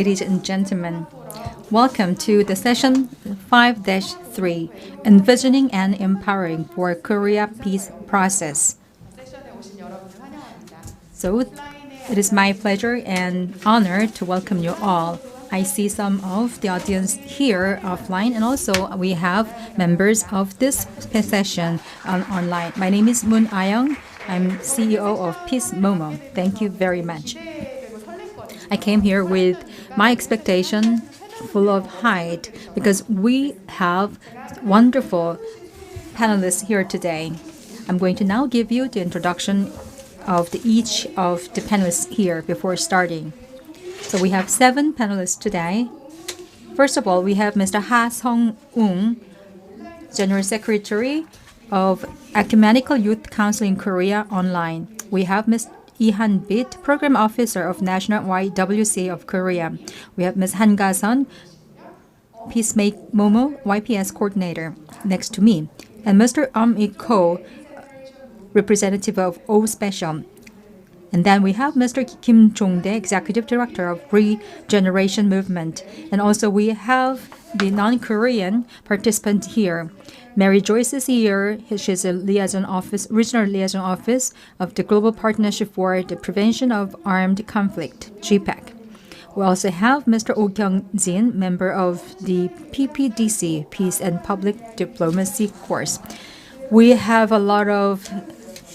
Ladies and gentlemen, welcome to the session 5-3, Envisioning and Empowering for Korea Peace Process. So, it is my pleasure and honor to welcome you all. I see some of the audience here offline, and also we have members of this session online. My name is Moon Ayong. I'm CEO of PEACEMOMO. Thank you very much. I came here with my expectation full of height because we have wonderful panelists here today. I'm going to now give you the introduction of each of the panelists here before starting. So we have 7 panelists today. First of all, we have Mr. Seongung, General Secretary of Ecumenical Youth Council in Korea Online. We have Ms. Hanbeet, Program Officer of National YWCA of Korea. We have Ms. Gasun, PEACEMOMO YPS Coordinator, next to me. And Mr. Ikho, representative of O Special. And then we have Mr. Kim Jongdae, Executive Director of Regeneration Movement. And also we have the non-Korean participant here. Mary Joyce is here. She's a regional liaison office of the Global Partnership for the Prevention of Armed Conflict, GPEC. We also have Mr. Yong Sin, member of the PPDC, Peace and Public Diplomacy course. We have a lot of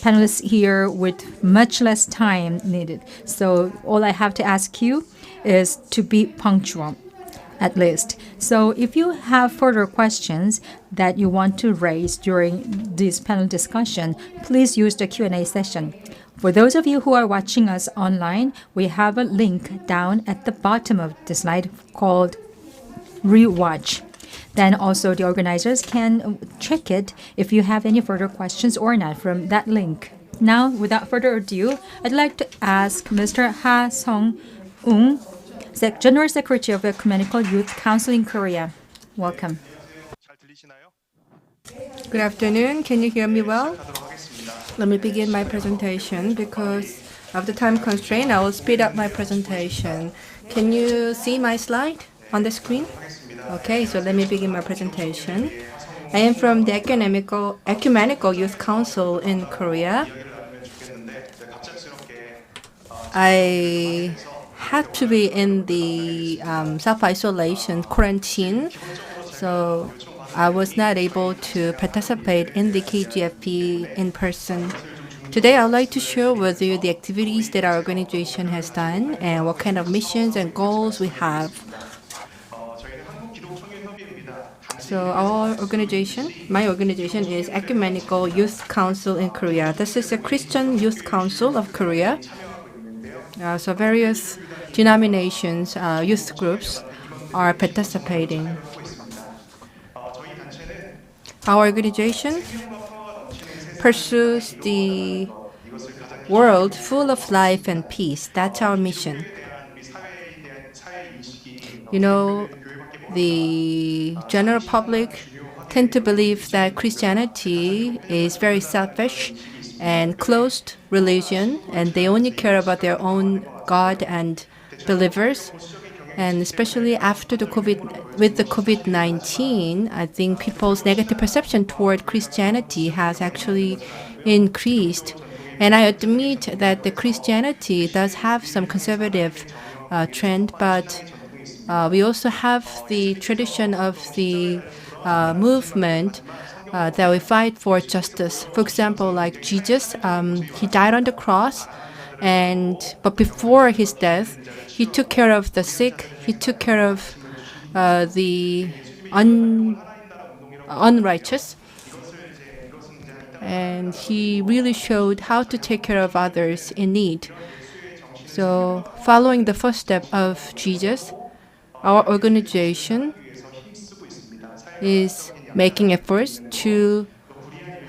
panelists here with much less time needed. So all I have to ask you is to be punctual, at least. So if you have further questions that you want to raise during this panel discussion, please use the Q&A session. For those of you who are watching us online, we have a link down at the bottom of the slide called Rewatch. Then also the organizers can check it if you have any further questions or not from that link. Now, without further ado, I'd like to ask Mr. Seongung, General Secretary of Ecumenical Youth Council in Korea. Welcome. Good afternoon. Can you hear me well? Let me begin my presentation. Because of the time constraint, I will speed up my presentation. Can you see my slide on the screen? Okay, so let me begin my presentation. I am from the Ecumenical Youth Council in Korea. I had to be in the self-isolation quarantine, so I was not able to participate in the KGFP in person. Today, I'd like to share with you the activities that our organization has done and what kind of missions and goals we have. So our organization, my organization is Ecumenical Youth Council in Korea. This is a Christian Youth Council of Korea. So various denominations, youth groups are participating. Our organization pursues the world full of life and peace. That's our mission. You know, the general public tend to believe that Christianity is very selfish and closed religion, and they only care about their own God and believers. And especially after the COVID-19, I think people's negative perception toward Christianity has actually increased. And I admit that the Christianity does have some conservative trend, but we also have the tradition of the movement that we fight for justice. For example, like Jesus, he died on the cross, but before his death, he took care of the sick. He took care of the unrighteous, and he really showed how to take care of others in need. So, following the first step of Jesus, our organization is making efforts to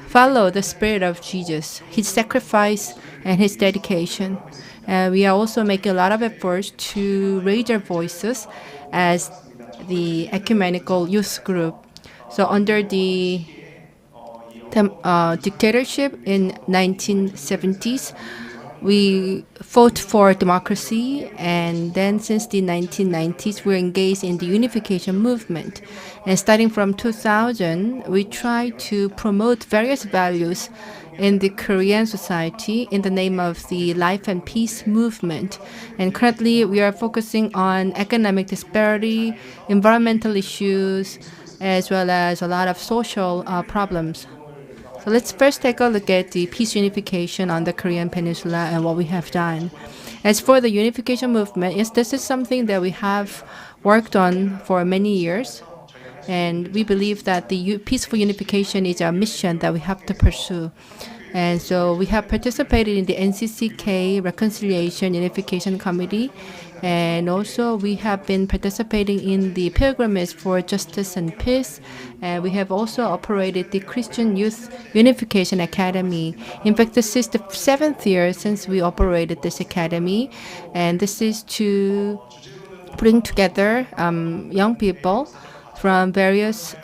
follow the spirit of Jesus, his sacrifice and his dedication. We are also making a lot of efforts to raise our voices as the ecumenical youth group. So under the dictatorship in 1970s, we fought for democracy, and then since the 1990s, we're engaged in the unification movement. And starting from 2000, we try to promote various values in the Korean society in the name of the Life and Peace movement. And currently, we are focusing on economic disparity, environmental issues, as well as a lot of social problems. So let's first take a look at the peace unification on the Korean Peninsula and what we have done. As for the unification movement, yes, this is something that we have worked on for many years. And we believe that the peaceful unification is our mission that we have to pursue. And so we have participated in the NCCK Reconciliation Unification Committee. And also we have been participating in the Pilgrimage for Justice and Peace. And we have also operated the Christian Youth Unification Academy. In fact, this is the 7th year since we operated this academy. And this is to bring together young people from various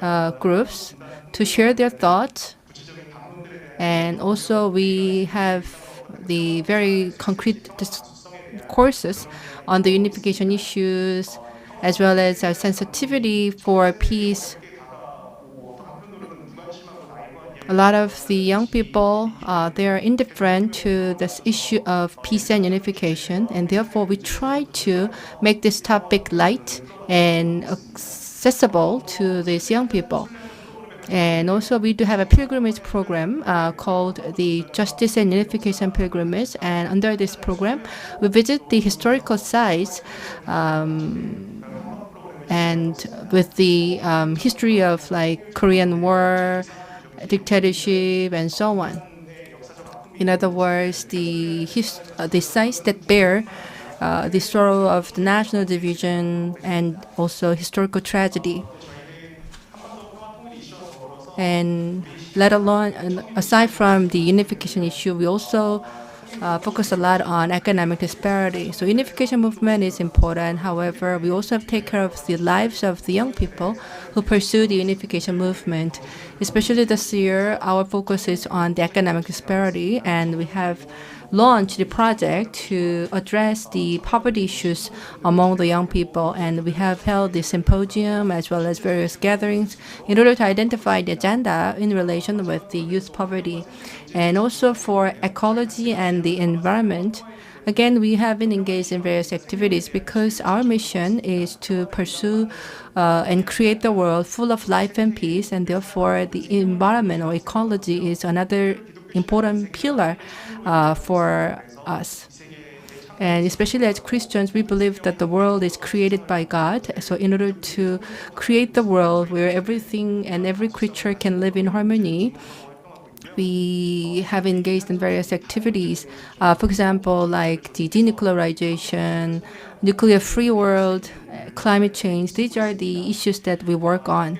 groups to share their thoughts. And also we have the very concrete courses on the unification issues, as well as our sensitivity for peace. A lot of the young people, they are indifferent to this issue of peace and unification, and therefore we try to make this topic light and accessible to these young people. And also we do have a pilgrimage program called the Justice and Unification Pilgrimage. And under this program, we visit the historical sites and with the history of like Korean War, dictatorship, and so on. In other words, the sites that bear the sorrow of the national division and also historical tragedy. And let alone, aside from the unification issue, we also focus a lot on economic disparity. So unification movement is important. However, we also have to take care of the lives of the young people who pursue the unification movement. Especially this year, our focus is on the economic disparity, and we have launched the project to address the poverty issues among the young people. And we have held the symposium as well as various gatherings in order to identify the agenda in relation with the youth poverty. And also for ecology and the environment, again, we have been engaged in various activities because our mission is to pursue and create the world full of life and peace, and therefore the environment or ecology is another important pillar for us. And especially as Christians, we believe that the world is created by God. So in order to create the world where everything and every creature can live in harmony, we have engaged in various activities. For example, like the denuclearization, nuclear-free world, climate change. These are the issues that we work on.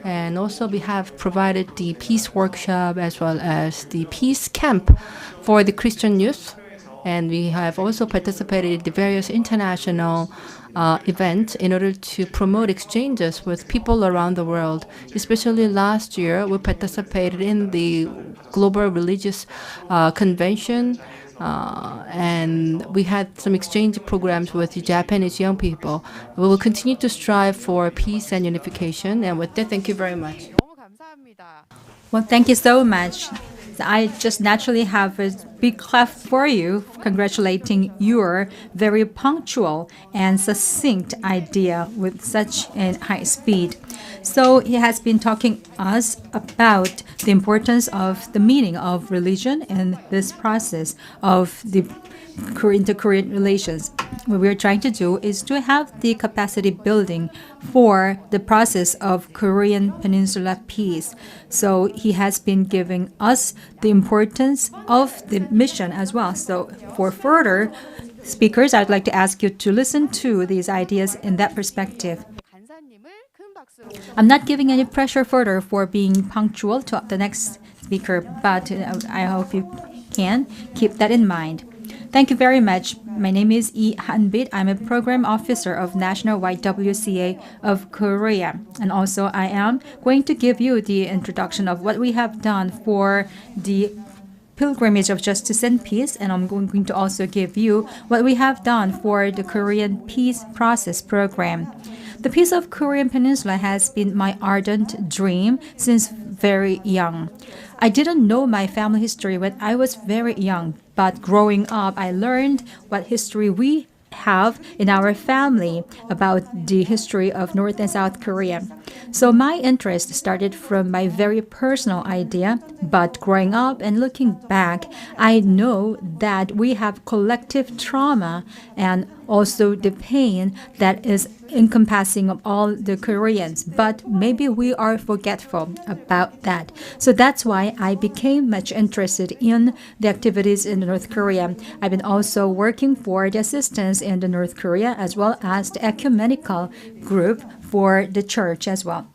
And also we have provided the peace workshop as well as the peace camp for the Christian youth. And we have also participated in the various international events in order to promote exchanges with people around the world. Especially last year, we participated in the Global Religious Convention, and we had some exchange programs with the Japanese young people. We will continue to strive for peace and unification. And with that, thank you very much. Well, thank you so much. I just naturally have a big clap for you, congratulating your very punctual and succinct idea with such a high speed. So he has been talking us about the importance of the meaning of religion in this process of the inter-Korean relations. What we're trying to do is to have the capacity building for the process of Korean Peninsula peace. So he has been giving us the importance of the mission as well. So for further speakers, I'd like to ask you to listen to these ideas in that perspective. I'm not giving any pressure further for being punctual to the next speaker, but I hope you can keep that in mind. Thank you very much. My name is Hanbeet. I'm a program officer of National YWCA of Korea. And also I am going to give you the introduction of what we have done for the Pilgrimage of Justice and Peace, and I'm going to also give you what we have done for the Korean Peace Process Program. The peace of Korean Peninsula has been my ardent dream since very young. I didn't know my family history when I was very young, but growing up, I learned what history we have in our family about the history of North and South Korea. So my interest started from my very personal idea, but growing up and looking back, I know that we have collective trauma and also the pain that is encompassing of all the Koreans, but maybe we are forgetful about that. So that's why I became much interested in the activities in North Korea. I've been also working for the assistance in the North Korea as well as the ecumenical group for the church as well.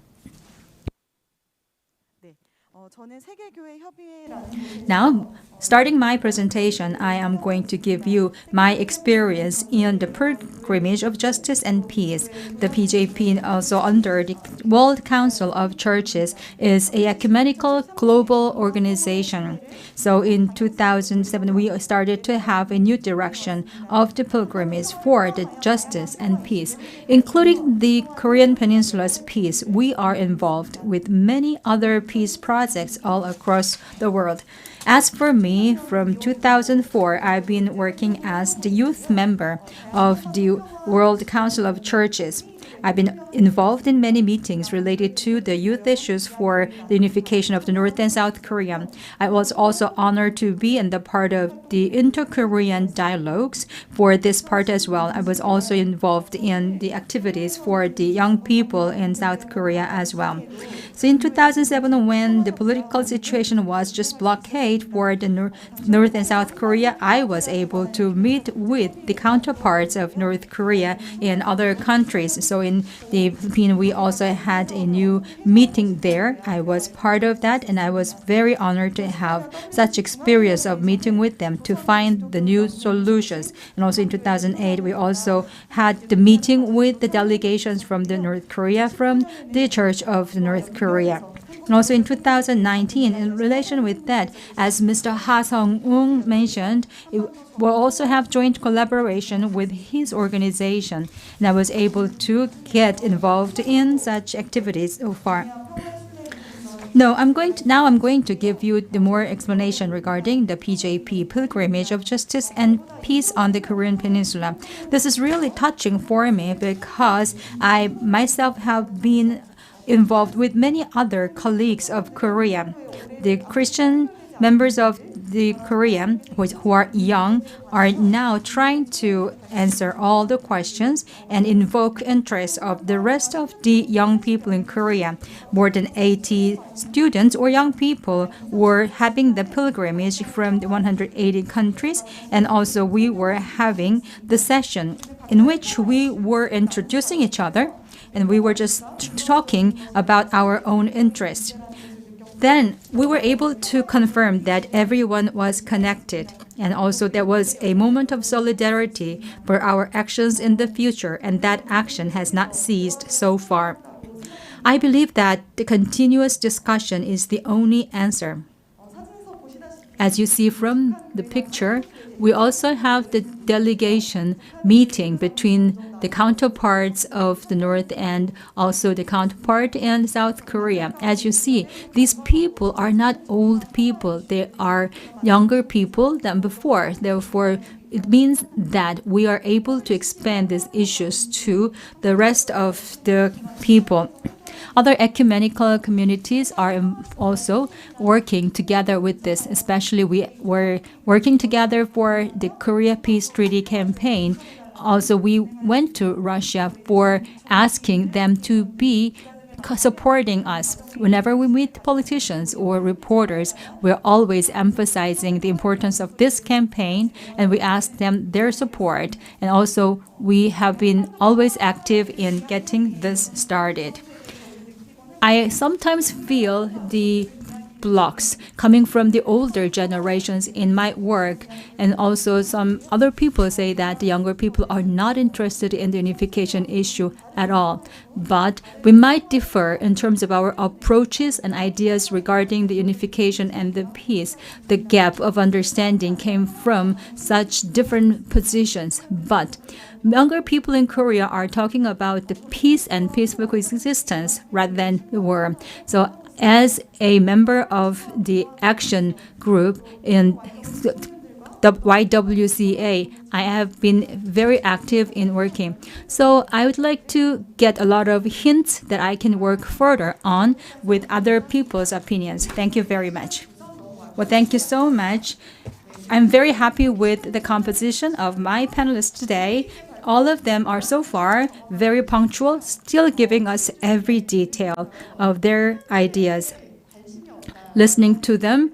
Now, starting my presentation, I am going to give you my experience in the Pilgrimage of Justice and Peace. The PJP, also under the World Council of Churches, is a ecumenical global organization. So in 2007, we started to have a new direction of the pilgrimage for the justice and peace. Including the Korean Peninsula's peace, we are involved with many other peace projects all across the world. As for me, from 2004, I've been working as the youth member of the World Council of Churches. I've been involved in many meetings related to the youth issues for the unification of the North and South Korea. I was also honored to be in the part of the inter-Korean dialogues for this part as well. I was also involved in the activities for the young people in South Korea as well. So in 2007, when the political situation was just blockade for the North and South Korea, I was able to meet with the counterparts of North Korea in other countries. So in the Philippines, we also had a new meeting there. I was part of that, and I was very honored to have such experience of meeting with them to find the new solutions. And also in 2008, we also had the meeting with the delegations from the North Korea, from the Church of the North Korea. And also in 2019, in relation with that, as Mr. Seongung mentioned, we'll also have joint collaboration with his organization. And I was able to get involved in such activities so far. No, I'm going to give you the more explanation regarding the PJP Pilgrimage of Justice and Peace on the Korean Peninsula. This is really touching for me because I myself have been involved with many other colleagues of Korea. The Christian members of the Korean who are young are now trying to answer all the questions and invoke interest of the rest of the young people in Korea. More than 80 students or young people were having the pilgrimage from the 180 countries, and also we were having the session in which we were introducing each other and we were just talking about our own interests. Then we were able to confirm that everyone was connected, and also there was a moment of solidarity for our actions in the future, and that action has not ceased so far. I believe that the continuous discussion is the only answer. As you see from the picture, we also have the delegation meeting between the counterparts of the North and also the counterpart in South Korea. As you see, these people are not old people. They are younger people than before. Therefore, it means that we are able to expand these issues to the rest of the people. Other ecumenical communities are also working together with this, especially we were working together for the Korea Peace Treaty campaign. Also, we went to Russia for asking them to be supporting us. Whenever we meet politicians or reporters, we're always emphasizing the importance of this campaign, and we ask them their support. And also, we have been always active in getting this started. I sometimes feel the blocks coming from the older generations in my work. And also some other people say that the younger people are not interested in the unification issue at all. But we might differ in terms of our approaches and ideas regarding the unification and the peace. The gap of understanding came from such different positions. But younger people in Korea are talking about the peace and peaceful coexistence rather than the war. So as a member of the action group in the YWCA, I have been very active in working. So I would like to get a lot of hints that I can work further on with other people's opinions. Thank you very much. Well, thank you so much. I'm very happy with the composition of my panelists today. All of them are so far very punctual, still giving us every detail of their ideas. Listening to them,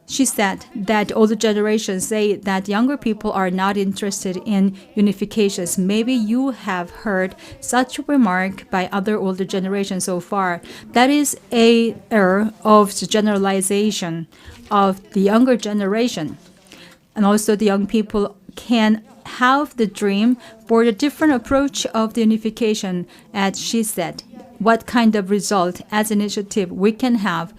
she said that older generations say that younger people are not interested in unifications. Maybe you have heard such a remark by other older generations so far. That is an error of generalization of the younger generation. And also the young people can have the dream for the different approach of the unification, as she said, what kind of result as initiative we can have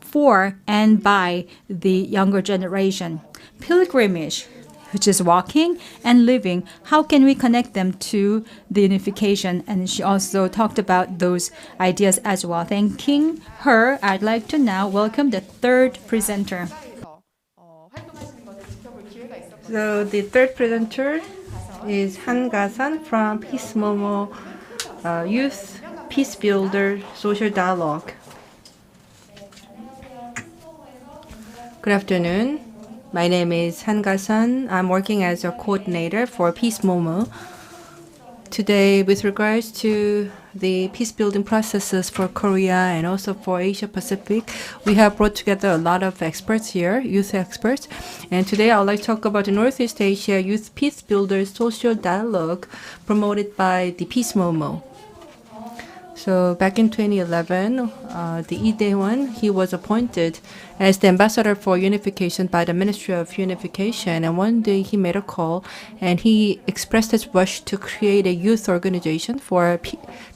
for and by the younger generation. Pilgrimage, which is walking and living, how can we connect them to the unification? And she also talked about those ideas as well. Thanking her, I'd like to now welcome the third presenter. So the third presenter is Gasun from PEACEMOMO Youth Peace Builder Social Dialogue. Good afternoon. My name is Gasun. I'm working as a coordinator for PEACEMOMO. Today, with regards to the peace-building processes for Korea and also for Asia Pacific, we have brought together a lot of experts here, youth experts. And today I would like to talk about the Northeast Asia Youth Peace Builders Social Dialogue promoted by the PEACEMOMO. So back in 2011, the Lee Dae-won, he was appointed as the ambassador for unification by the Ministry of Unification. And one day he made a call and he expressed his wish to create a youth organization for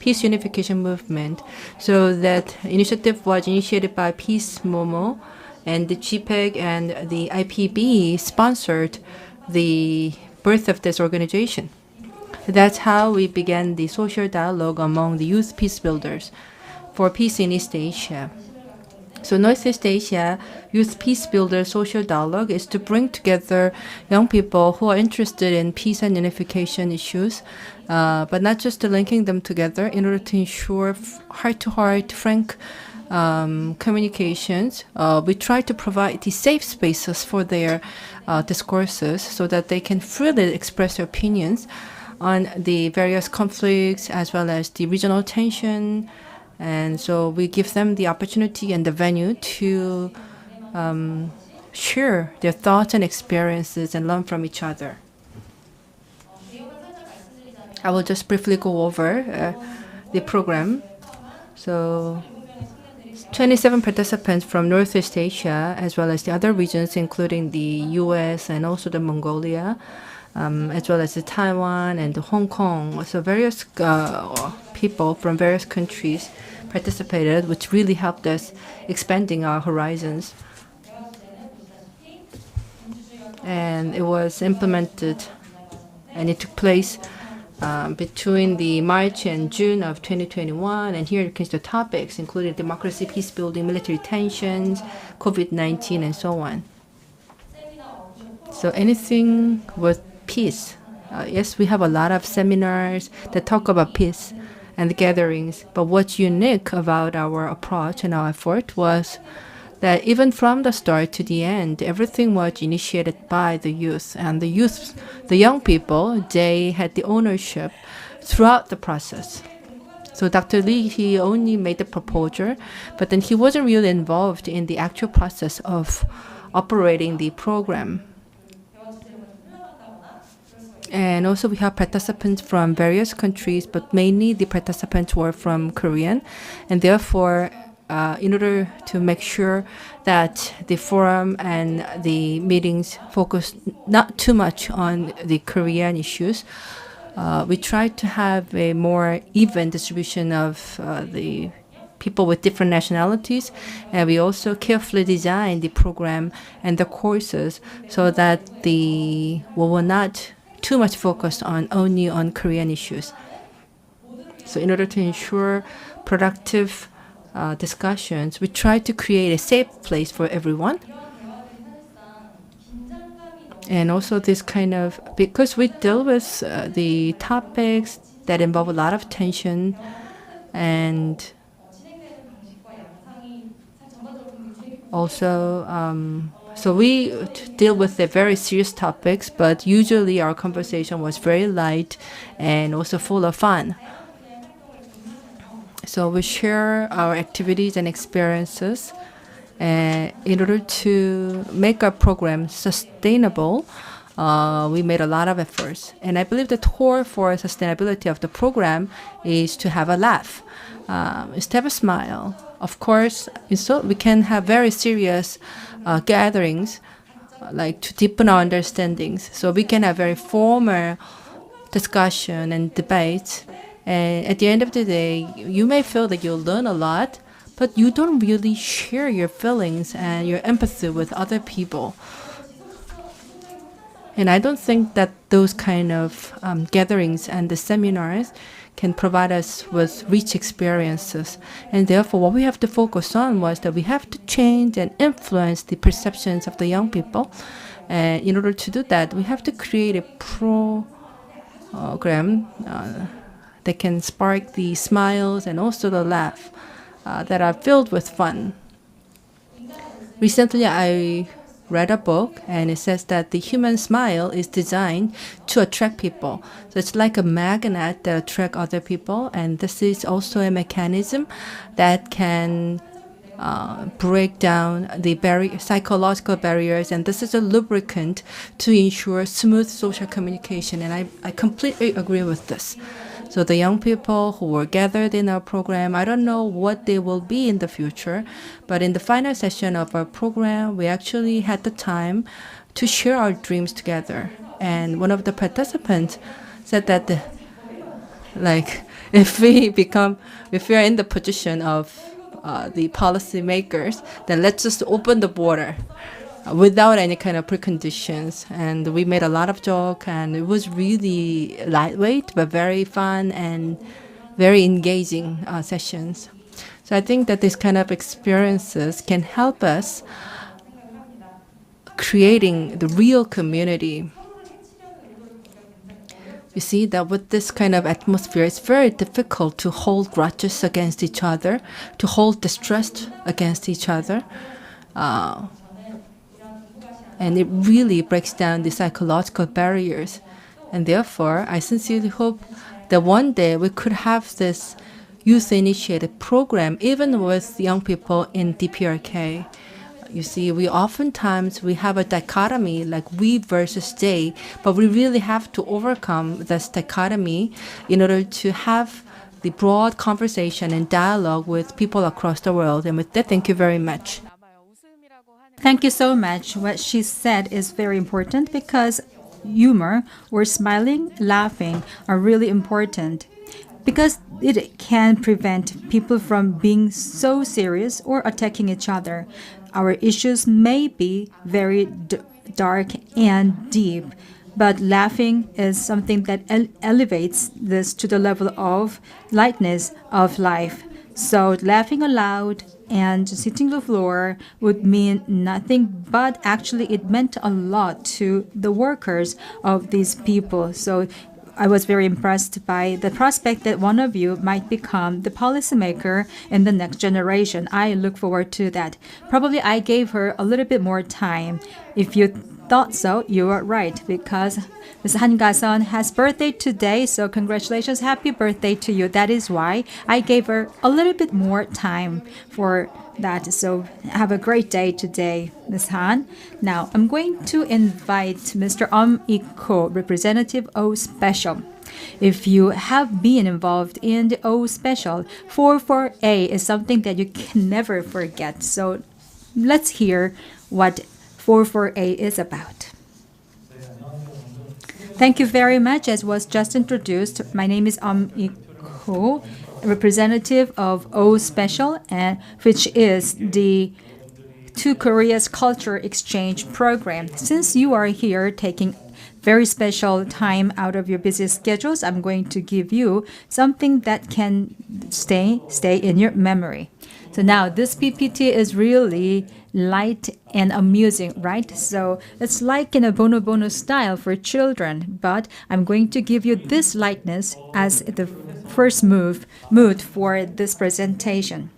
peace unification movement. So that initiative was initiated by PEACEMOMO, and the GPEG and the IPB sponsored the birth of this organization. That's how we began the social dialogue among the youth peace builders for peace in East Asia. So Northeast Asia Youth Peace Builder Social Dialogue is to bring together young people who are interested in peace and unification issues, but not just to linking them together in order to ensure heart-to-heart, frank communications. We try to provide the safe spaces for their discourses so that they can freely express their opinions on the various conflicts as well as the regional tension. And so we give them the opportunity and the venue to share their thoughts and experiences and learn from each other. I will just briefly go over the program. So 27 participants from Northeast Asia as well as the other regions, including the US and also the Mongolia, as well as the Taiwan and the Hong Kong. So various people from various countries participated, which really helped us expanding our horizons. And it was implemented and it took place between the March and June of 2021. And here you can see the topics, including democracy, peace building, military tensions, COVID-19, and so on. So anything with peace. Yes, we have a lot of seminars that talk about peace and the gatherings, but what's unique about our approach and our effort was that even from the start to the end, everything was initiated by the youth. And the youth, the young people, they had the ownership throughout the process. So Dr. Lee, he only made the proposal, but then he wasn't really involved in the actual process of operating the program. And also we have participants from various countries, but mainly the participants were from Korean. And therefore, in order to make sure that the forum and the meetings focus not too much on the Korean issues, we try to have a more even distribution of the people with different nationalities, and we also carefully design the program and the courses so that we will not too much focus on only on Korean issues. So in order to ensure productive discussions, we try to create a safe place for everyone. And also this kind of, because we deal with the topics that involve a lot of tension, and also so we deal with the very serious topics, but usually our conversation was very light and also full of fun. So we share our activities and experiences in order to make our program sustainable. We made a lot of efforts. And I believe the core for sustainability of the program is to have a laugh, is to have a smile. Of course, so we can have very serious gatherings, like to deepen our understandings. So we can have very formal discussion and debates. And at the end of the day, you may feel that you'll learn a lot, but you don't really share your feelings and your empathy with other people. And I don't think that those kind of gatherings and the seminars can provide us with rich experiences. And therefore, what we have to focus on was that we have to change and influence the perceptions of the young people. And in order to do that, we have to create a program that can spark the smiles and also the laugh that are filled with fun. Recently, I read a book, and it says that the human smile is designed to attract people. So it's like a magnet that attracts other people, and this is also a mechanism that can break down the psychological barriers, and this is a lubricant to ensure smooth social communication, and I completely agree with this. So the young people who were gathered in our program, I don't know what they will be in the future, but in the final session of our program, we actually had the time to share our dreams together. And one of the participants said that if we are in the position of the policy makers, then let's just open the border without any kind of preconditions. And we made a lot of joke, and it was really lightweight but very fun and very engaging sessions. So I think that these kind of experiences can help us creating the real community. You see that with this kind of atmosphere, it's very difficult to hold grudges against each other, to hold distrust against each other. And it really breaks down the psychological barriers. And therefore, I sincerely hope that one day we could have this youth-initiated program, even with young people in DPRK. You see, we oftentimes have a dichotomy, like we versus they, but we really have to overcome this dichotomy in order to have the broad conversation and dialogue with people across the world. And with that, thank you very much. Thank you so much. What she said is very important because humor or smiling, laughing are really important because it can prevent people from being so serious or attacking each other. Our issues may be very dark and deep, but laughing is something that elevates this to the level of lightness of life. So laughing aloud and sitting on the floor would mean nothing, but actually it meant a lot to the workers of these people. So I was very impressed by the prospect that one of you might become the policymaker in the next generation. I look forward to that. Probably I gave her a little bit more time. If you thought so, you are right, because Ms. Han Gasun has birthday today, so congratulations, happy birthday to you. That is why I gave her a little bit more time for that. So have a great day today, Ms. Han. Now, I'm going to invite Mr. Ikho, representative of Special. if you have been involved in the O Special, 44A is something that you can never forget. So let's hear what 44A is about. Thank you very much. As was just introduced, my name is Ikho, representative of O Special, which is the To Korea's Culture Exchange Program. Since you are here taking very special time out of your busy schedules, I'm going to give you something that can stay in your memory. So now this PPT is really light and amusing, right? So it's like in a bono bono style for children, but I'm going to give you this lightness as the first mood for this presentation.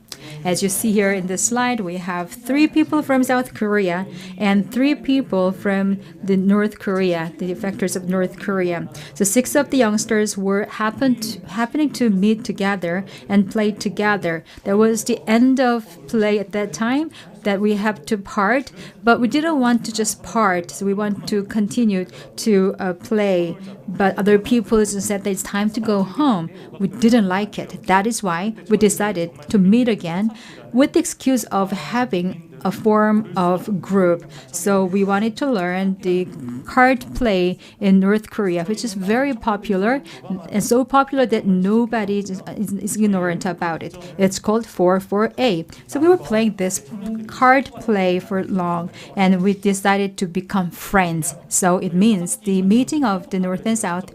As you see here in the slide, we have 3 people from South Korea and 3 people from the North Korea, the defectors of North Korea. So 6 of the youngsters were happening to meet together and play together. That was the end of play at that time, that we have to part, but we didn't want to just part, so we want to continue to play. But other people said that it's time to go home. We didn't like it. That is why we decided to meet again with the excuse of having a form of group. So we wanted to learn the card play in North Korea, which is very popular, and so popular that nobody is ignorant about it. It's called 44A. So we were playing this card play for long, and we decided to become friends. So it means the meeting of the North and South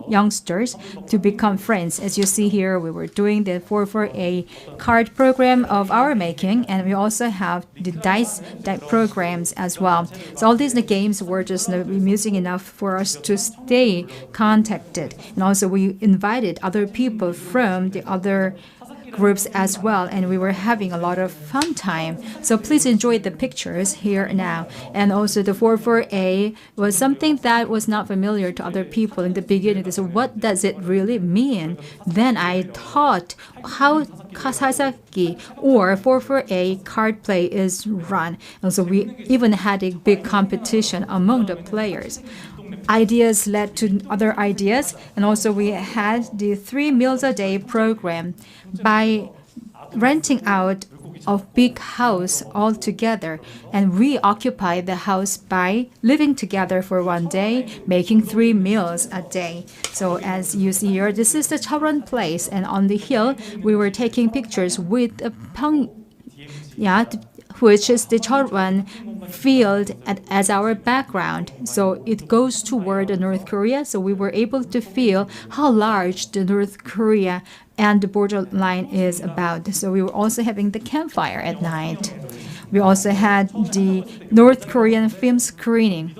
youngsters to become friends. As you see here, we were doing the 44A card program of our making, and we also have the dice programs as well. So all these games were just amusing enough for us to stay contacted. And also we invited other people from the other groups as well, and we were having a lot of fun time. So please enjoy the pictures here now. And also the 44A was something that was not familiar to other people in the beginning. So what does it really mean? Then I taught how Kasasaki or 44A card play is run. And so we even had a big competition among the players. Ideas led to other ideas, and also we had the 3 meals a day program by renting out a big house all together, and we occupy the house by living together for 1 day, making 3 meals a day. So as you see here, this is the Cheoron place, and on the hill we were taking pictures with a which is the Cheoron field as our background. So it goes toward North Korea. So we were able to feel how large the North Korea and the borderline is about. So we were also having the campfire at night. We also had the North Korean film screening.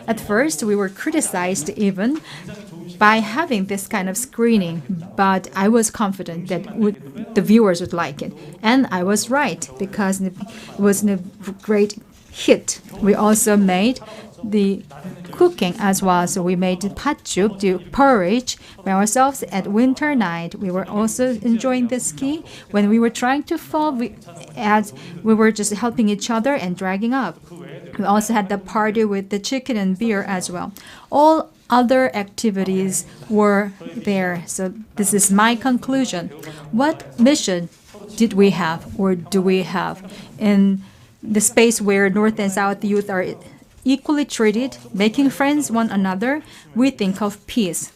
At first, we were criticized even by having this kind of screening, but I was confident that the viewers would like it. And I was right, because it was a great hit. We also made the cooking as well. So we made patjuk, the porridge, by ourselves at winter night. We were also enjoying the ski. When we were trying to fall, we were just helping each other and dragging up. We also had the party with the chicken and beer as well. All other activities were there. So this is my conclusion. What mission did we have, or do we have, in the space where North and South youth are equally treated, making friends one another? We think of peace.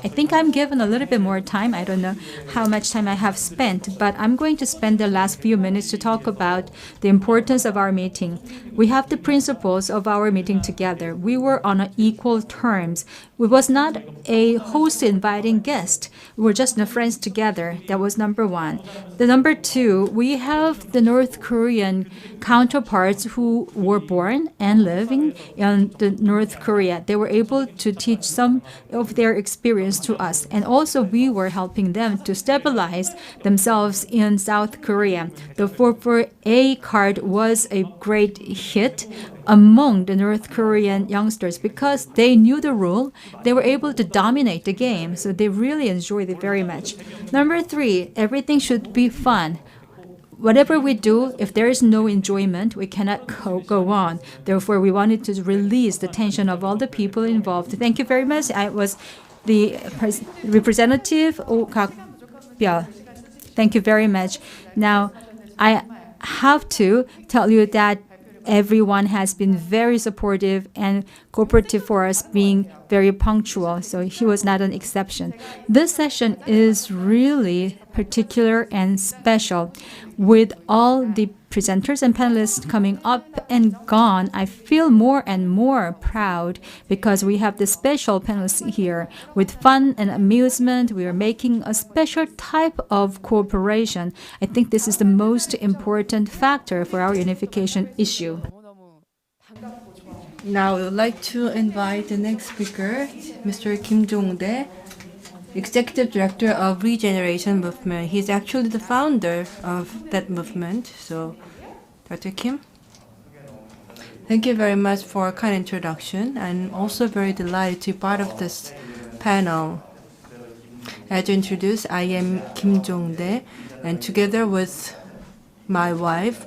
I think I'm given a little bit more time. I don't know how much time I have spent, but I'm going to spend the last few minutes to talk about the importance of our meeting. We have the principles of our meeting together. We were on equal terms. We was not a host inviting guest. We were just friends together. That was number 1. The number 2, we have the North Korean counterparts who were born and living in the North Korea. They were able to teach some of their experience to us, and also we were helping them to stabilize themselves in South Korea. The 44A card was a great hit among the North Korean youngsters because they knew the rule. They were able to dominate the game, so they really enjoyed it very much. Number 3, everything should be fun. Whatever we do, if there is no enjoyment, we cannot go on. Therefore, we wanted to release the tension of all the people involved. Thank you very much. I was the representative Oh Kak-pyeol. Thank you very much. Now, I have to tell you that everyone has been very supportive and cooperative for us, being very punctual. So he was not an exception. This session is really particular and special. With all the presenters and panelists coming up and gone, I feel more and more proud because we have the special panelists here. With fun and amusement, we are making a special type of cooperation. I think this is the most important factor for our unification issue. Now, we would like to invite the next speaker, Mr. Kim Jongdae, Executive Director of Regeneration Movement. He's actually the founder of that movement. So, Dr. Kim. Thank you very much for a kind introduction. I'm also very delighted to be part of this panel. As introduced, I am Kim Jongdae, and together with my wife,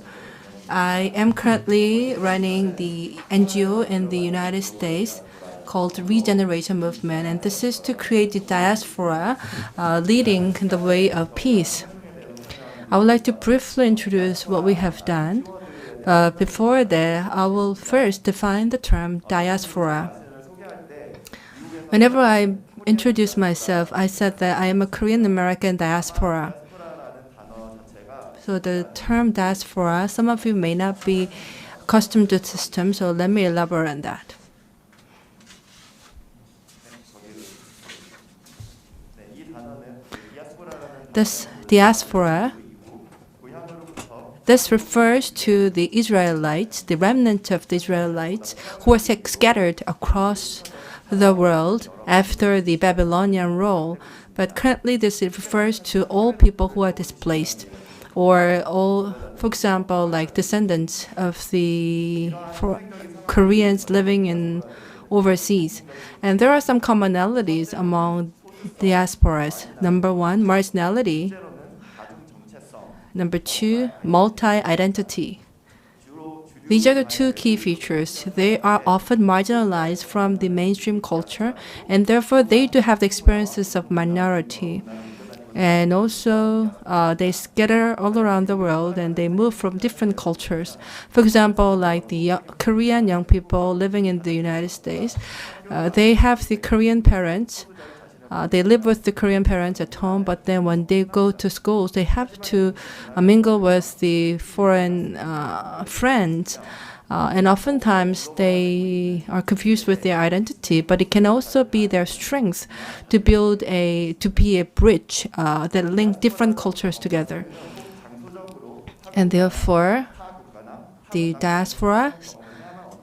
I am currently running the NGO in the United States called Regeneration Movement, and this is to create the diaspora leading the way of peace. I would like to briefly introduce what we have done. Before that, I will first define the term diaspora. Whenever I introduce myself, I said that I am a Korean American diaspora. So the term diaspora, some of you may not be accustomed to the system, so let me elaborate on that. This diaspora, this refers to the Israelites, the remnant of the Israelites, who are scattered across the world after the Babylonian rule. But currently this refers to all people who are displaced, or all, for example, like descendants of the Koreans living in overseas. And there are some commonalities among diasporas. Number one, marginality. Number two, multi-identity. These are the two key features. They are often marginalized from the mainstream culture, and therefore they do have the experiences of minority. And also, they scatter all around the world and they move from different cultures. For example, like the Korean young people living in the United States, they have the Korean parents. They live with the Korean parents at home, but then when they go to schools, they have to mingle with the foreign friends. And oftentimes they are confused with their identity, but it can also be their strength to be a bridge that link different cultures together. And therefore, the diaspora,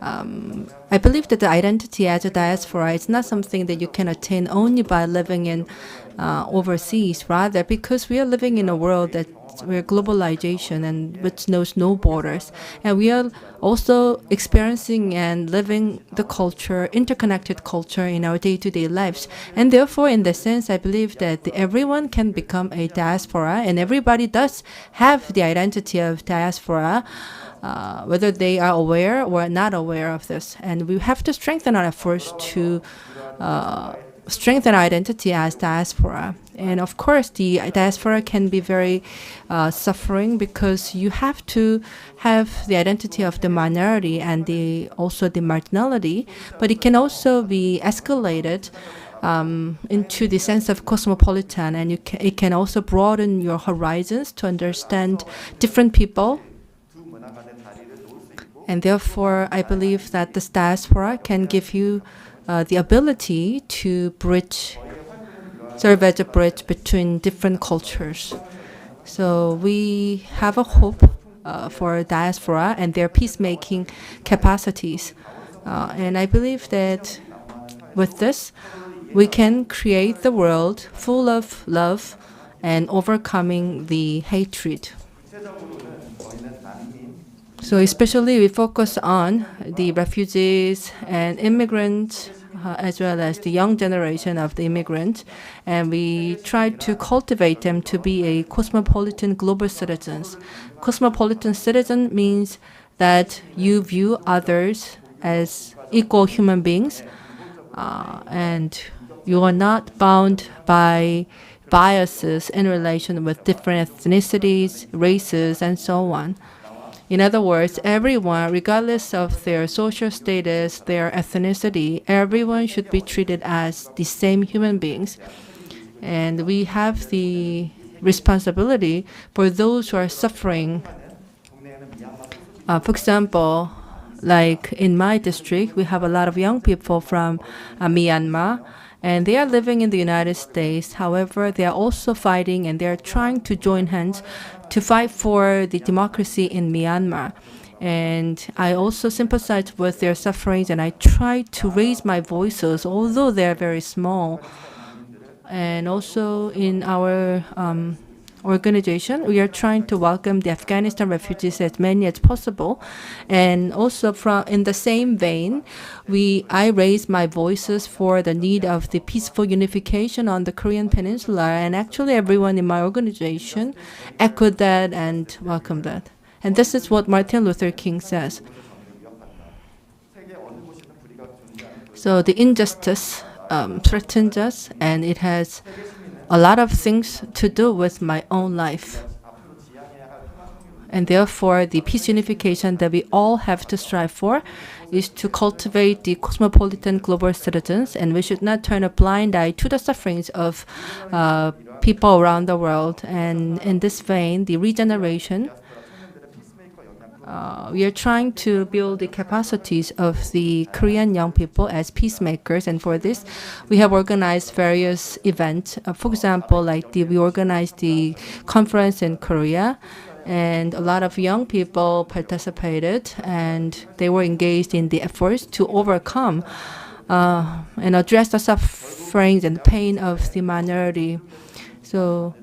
I believe that the identity as a diaspora is not something that you can attain only by living in overseas, rather because we are living in a world that where globalization and which knows no borders, and we are also experiencing and living the culture, interconnected culture in our day-to-day lives. And therefore, in that sense, I believe that everyone can become a diaspora, and everybody does have the identity of diaspora, whether they are aware or not aware of this. And we have to strengthen our efforts to strengthen our identity as diaspora. And of course, the diaspora can be very suffering because you have to have the identity of the minority and also the marginality, but it can also be escalated into the sense of cosmopolitan, and it can also broaden your horizons to understand different people. And therefore, I believe that this diaspora can give you the ability to serve as a bridge between different cultures. So we have a hope for diaspora and their peacemaking capacities. And I believe that with this, we can create the world full of love and overcoming the hatred. So especially we focus on the refugees and immigrants, as well as the young generation of the immigrants, and we try to cultivate them to be a cosmopolitan global citizens. Cosmopolitan citizen means that you view others as equal human beings, and You are not bound by biases in relation with different ethnicities, races, and so on. In other words, everyone, regardless of their social status, their ethnicity, everyone should be treated as the same human beings. And we have the responsibility for those who are suffering. For example, like in my district, we have a lot of young people from Myanmar, and they are living in the United States. However, they are also fighting and they are trying to join hands to fight for the democracy in Myanmar. And I also sympathize with their sufferings, and I try to raise my voices, although they are very small. And also in our organization, we are trying to welcome the Afghanistan refugees as many as possible. And also in the same vein, I raise my voices for the need of the peaceful unification on the Korean Peninsula. And actually everyone in my organization echoed that and welcomed that. And this is what Martin Luther King says. So the injustice threatens us, and it has a lot of things to do with my own life. And therefore, the peace unification that we all have to strive for is to cultivate the cosmopolitan global citizens, and we should not turn a blind eye to the sufferings of people around the world. And in this vein, the regeneration, we are trying to build the capacities of the Korean young people as peacemakers, and for this, we have organized various events. For example, we organized the conference in Korea, and a lot of young people participated, and they were engaged in the efforts to overcome and address the sufferings and pain of the minority. So,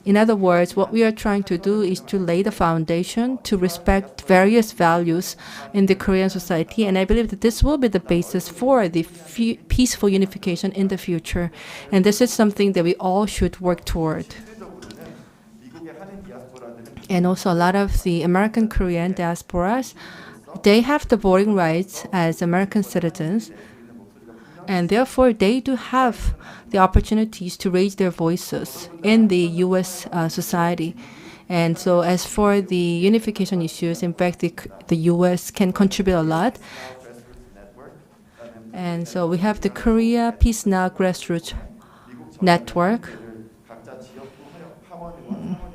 in other words, what we are trying to do is to lay the foundation to respect various values in the Korean society, and I believe that this will be the basis for the peaceful unification in the future. And this is something that we all should work toward. And also a lot of the American Korean diasporas, they have the voting rights as American citizens, and therefore they do have the opportunities to raise their voices in the U.S. Society. And so as for the unification issues, in fact, the U.S. can contribute a lot. And so we have the Korea Peace Now grassroots network.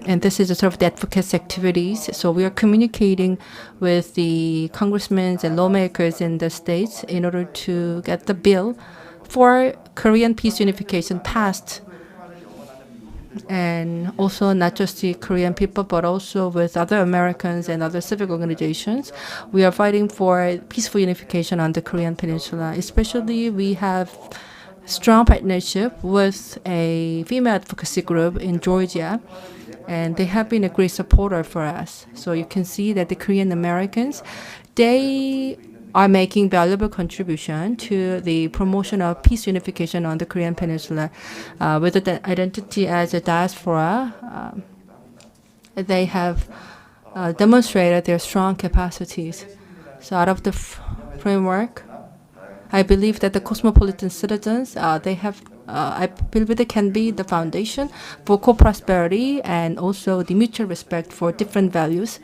And this is a sort of the advocacy activities. So we are communicating with the congressmen and lawmakers in the states in order to get the bill for Korean peace unification passed. And also not just the Korean people, but also with other Americans and other civic organizations. We are fighting for peaceful unification on the Korean Peninsula. Especially we have strong partnership with a female advocacy group in Georgia, and they have been a great supporter for us. So you can see that the Korean Americans, they are making valuable contribution to the promotion of peace unification on the Korean Peninsula. With the identity as a diaspora, they have demonstrated their strong capacities. So out of the framework, I believe that the cosmopolitan citizens, they have I believe they can be the foundation for co-prosperity and also the mutual respect for different values.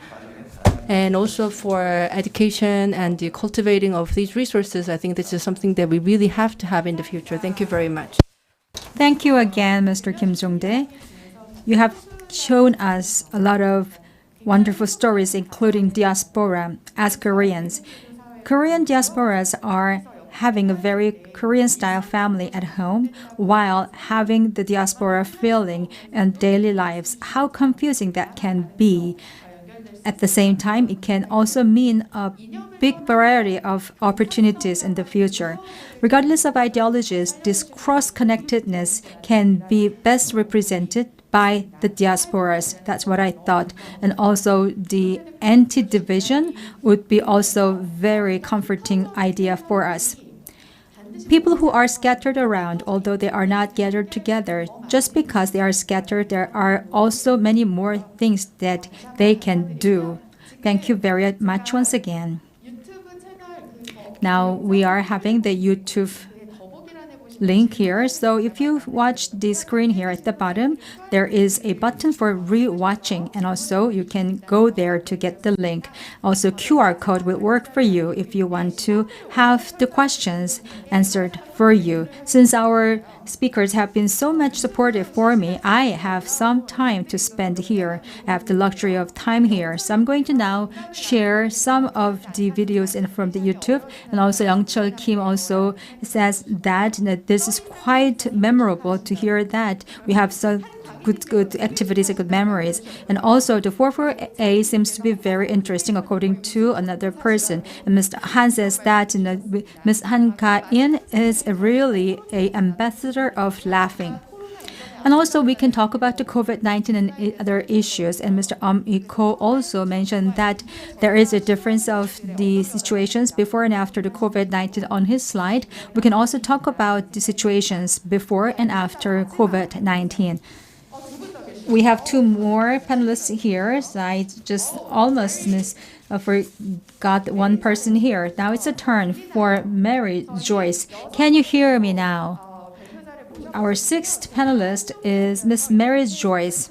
And also for education and the cultivating of these resources, I think this is something that we really have to have in the future. Thank you very much. Thank you again, Mr. Kim Jongdae. You have shown us a lot of wonderful stories, including diaspora as Koreans. Korean diasporas are having a very Korean-style family at home while having the diaspora feeling and daily lives. How confusing that can be. At the same time, it can also mean a big variety of opportunities in the future. Regardless of ideologies, this cross-connectedness can be best represented by the diasporas. That's what I thought. And also the anti-division would be also very comforting idea for us. People who are scattered around, although they are not gathered together, just because they are scattered, there are also many more things that they can do. Thank you very much once again. Now we are having the YouTube link here. So if you watch the screen here at the bottom, there is a button for re-watching, and also you can go there to get the link. Also, QR code will work for you if you want to have the questions answered for you. Since our speakers have been so much supportive for me, I have some time to spend here. I have the luxury of time here. So I'm going to now share some of the videos from the YouTube. And also Young Kim also says that this is quite memorable to hear that we have so good activities and good memories. And also the 44A seems to be very interesting according to another person. And Mr. Han says that Ms. Han Ka-in is really an ambassador of laughing. And also we can talk about the COVID-19 and other issues. And Mr. Ikho also mentioned that there is a difference of the situations before and after the COVID-19 on his slide. We can also talk about the situations before and after COVID-19. We have two more panelists here. So I just almost forgot one person here. Now it's a turn for Mary Joyce. Can you hear me now? Our sixth panelist is Miss Mary Joyce.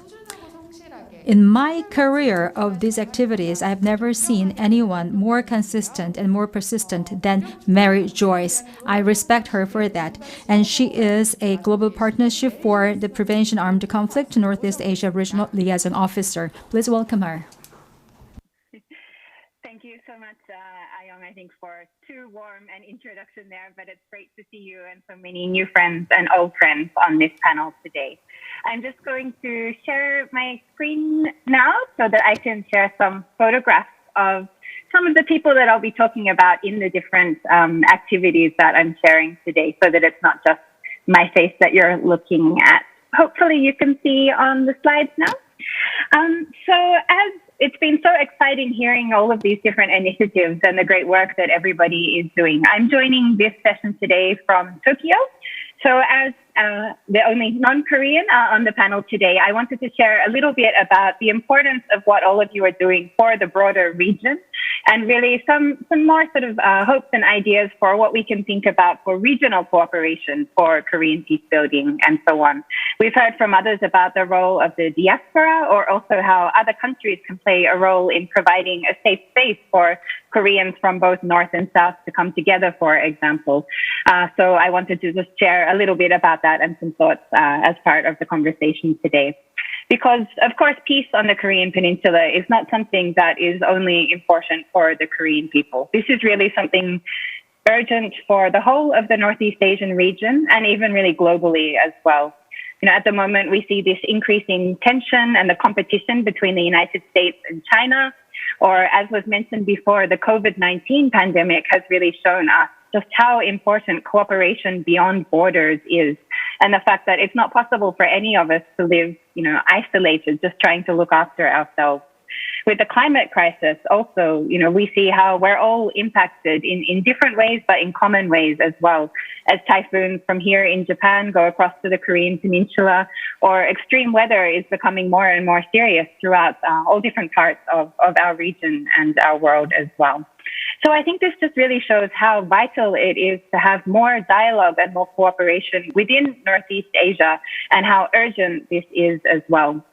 In my career of these activities, I have never seen anyone more consistent and more persistent than Mary Joyce. I respect her for that. And she is a global partnership for the prevention of armed conflict Northeast Asia Regional Liaison Officer. Please welcome her. Thank you so much, Ayong, I think, for too warm an introduction there, but it's great to see you and so many new friends and old friends on this panel today. I'm just going to share my screen now so that I can share some photographs of some of the people that I'll be talking about in the different activities that I'm sharing today, so that it's not just my face that you're looking at. Hopefully you can see on the slides now. So as it's been so exciting hearing all of these different initiatives and the great work that everybody is doing. I'm joining this session today from Tokyo. So as the only non-Korean on the panel today, I wanted to share a little bit about the importance of what all of you are doing for the broader region, and really some more sort of hopes and ideas for what we can think about for regional cooperation for Korean peace building and so on. We've heard from others about the role of the diaspora, or also how other countries can play a role in providing a safe space for Koreans from both North and South to come together, for example. So I wanted to just share a little bit about that and some thoughts as part of the conversation today. Because, of course, peace on the Korean Peninsula is not something that is only important for the Korean people. This is really something urgent for the whole of the Northeast Asian region, and even really globally as well. You know, at the moment, we see this increasing tension and the competition between the United States and China. Or, as was mentioned before, the COVID-19 pandemic has really shown us just how important cooperation beyond borders is, and the fact that it's not possible for any of us to live, isolated, just trying to look after ourselves. With the climate crisis also, we see how we're all impacted in different ways, but in common ways as well, as typhoons from here in Japan go across to the Korean Peninsula, or extreme weather is becoming more and more serious throughout all different parts of our region and our world as well. So I think this just really shows how vital it is to have more dialogue and more cooperation within Northeast Asia, and how urgent this is as well.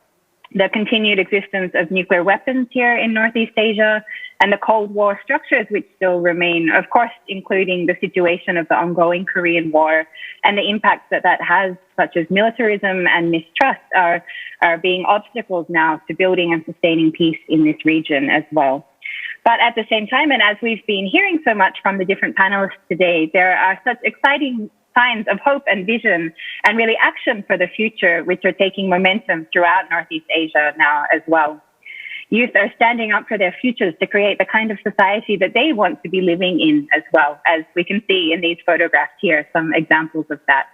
The continued existence of nuclear weapons here in Northeast Asia, and the Cold War structures which still remain, of course, including the situation of the ongoing Korean War and the impacts that has, such as militarism and mistrust, are being obstacles now to building and sustaining peace in this region as well. But at the same time, and as we've been hearing so much from the different panelists today, there are such exciting signs of hope and vision and really action for the future, which are taking momentum throughout Northeast Asia now as well. Youth are standing up for their futures to create the kind of society that they want to be living in as well, as we can see in these photographs here, some examples of that.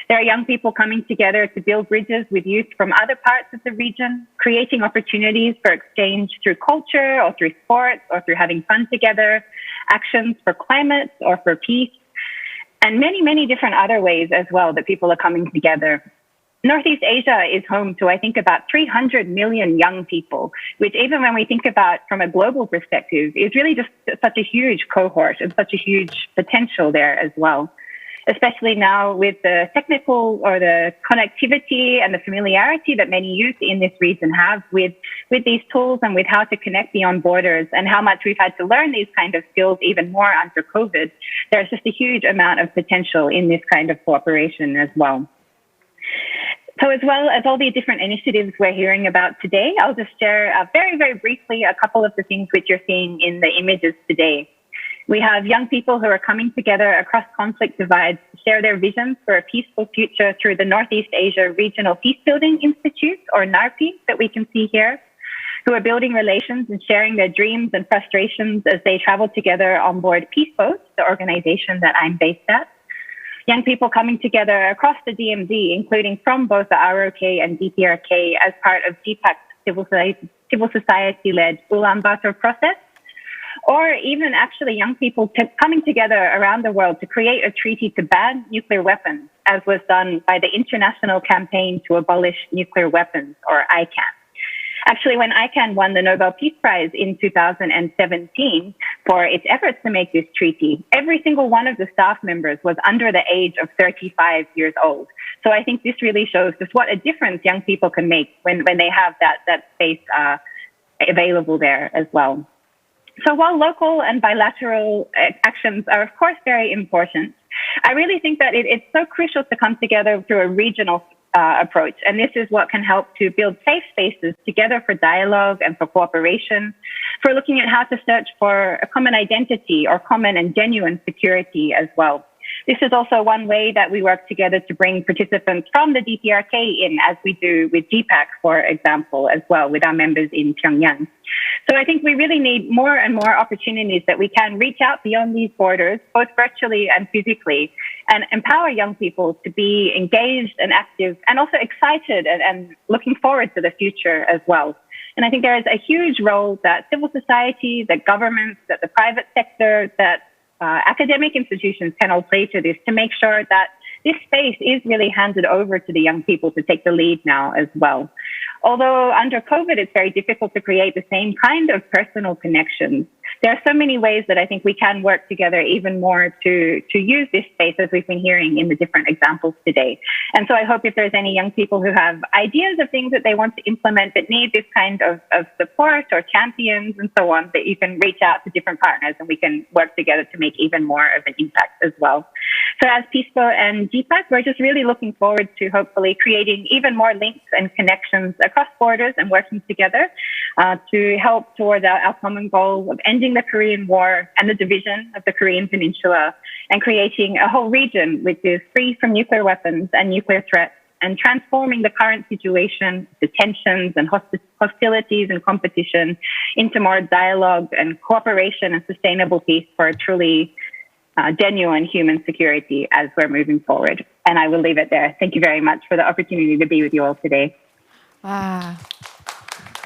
There are young people coming together to build bridges with youth from other parts of the region, creating opportunities for exchange through culture or through sports or through having fun together, actions for climate or for peace, and many, many different other ways as well that people are coming together. Northeast Asia is home to, I think, about 300 million young people, which even when we think about from a global perspective, is really just such a huge cohort and such a huge potential there as well. especially now with the technical or the connectivity and the familiarity that many youth in this region have with these tools and with how to connect beyond borders, and how much we've had to learn these kind of skills even more under COVID. There's just a huge amount of potential in this kind of cooperation as well. So as well as all the different initiatives we're hearing about today, I'll just share very, very briefly a couple of the things which you're seeing in the images today. We have young people who are coming together across conflict divides to share their visions for a peaceful future through the Northeast Asia Regional Peacebuilding Institute, or NARPI, that we can see here, who are building relations and sharing their dreams and frustrations as they travel together on board Peace Boat, the organization that I'm based at. Young people coming together across the DMZ, including from both the ROK and DPRK, as part of GPAC's civil society-led Ulaanbaatar process, or even actually young people coming together around the world to create a treaty to ban nuclear weapons, as was done by the International Campaign to Abolish Nuclear Weapons, or ICAN. Actually, when ICAN won the Nobel Peace Prize in 2017 for its efforts to make this treaty, every single one of the staff members was under the age of 35 years old. So I think this really shows just what a difference young people can make when they have that space available there as well. So while local and bilateral actions are, of course, very important, I really think that it's so crucial to come together through a regional approach. And this is what can help to build safe spaces together for dialogue and for cooperation, for looking at how to search for a common identity or common and genuine security as well. This is also one way that we work together to bring participants from the DPRK in, as we do with GPAC, for example, as well, with our members in Pyongyang. So I think we really need more and more opportunities that we can reach out beyond these borders, both virtually and physically, and empower young people to be engaged and active and also excited and looking forward to the future as well. And I think there is a huge role that civil society, that governments, that the private sector, that academic institutions can all play to this, to make sure that this space is really handed over to the young people to take the lead now as well. Although under COVID, it's very difficult to create the same kind of personal connections, there are so many ways that I think we can work together even more to use this space, as we've been hearing in the different examples today. And so I hope if there's any young people who have ideas of things that they want to implement but need this kind of support or champions and so on, that you can reach out to different partners and we can work together to make even more of an impact as well. So as PEACEMOMO and GPAC, we're just really looking forward to hopefully creating even more links and connections across borders and working together to help towards our common goal of ending the Korean War and the division of the Korean Peninsula and creating a whole region which is free from nuclear weapons and nuclear threats, and transforming the current situation, the tensions and hostilities and competition, into more dialogue and cooperation and sustainable peace for a truly genuine human security as we're moving forward. And I will leave it there. Thank you very much for the opportunity to be with you all today. 와,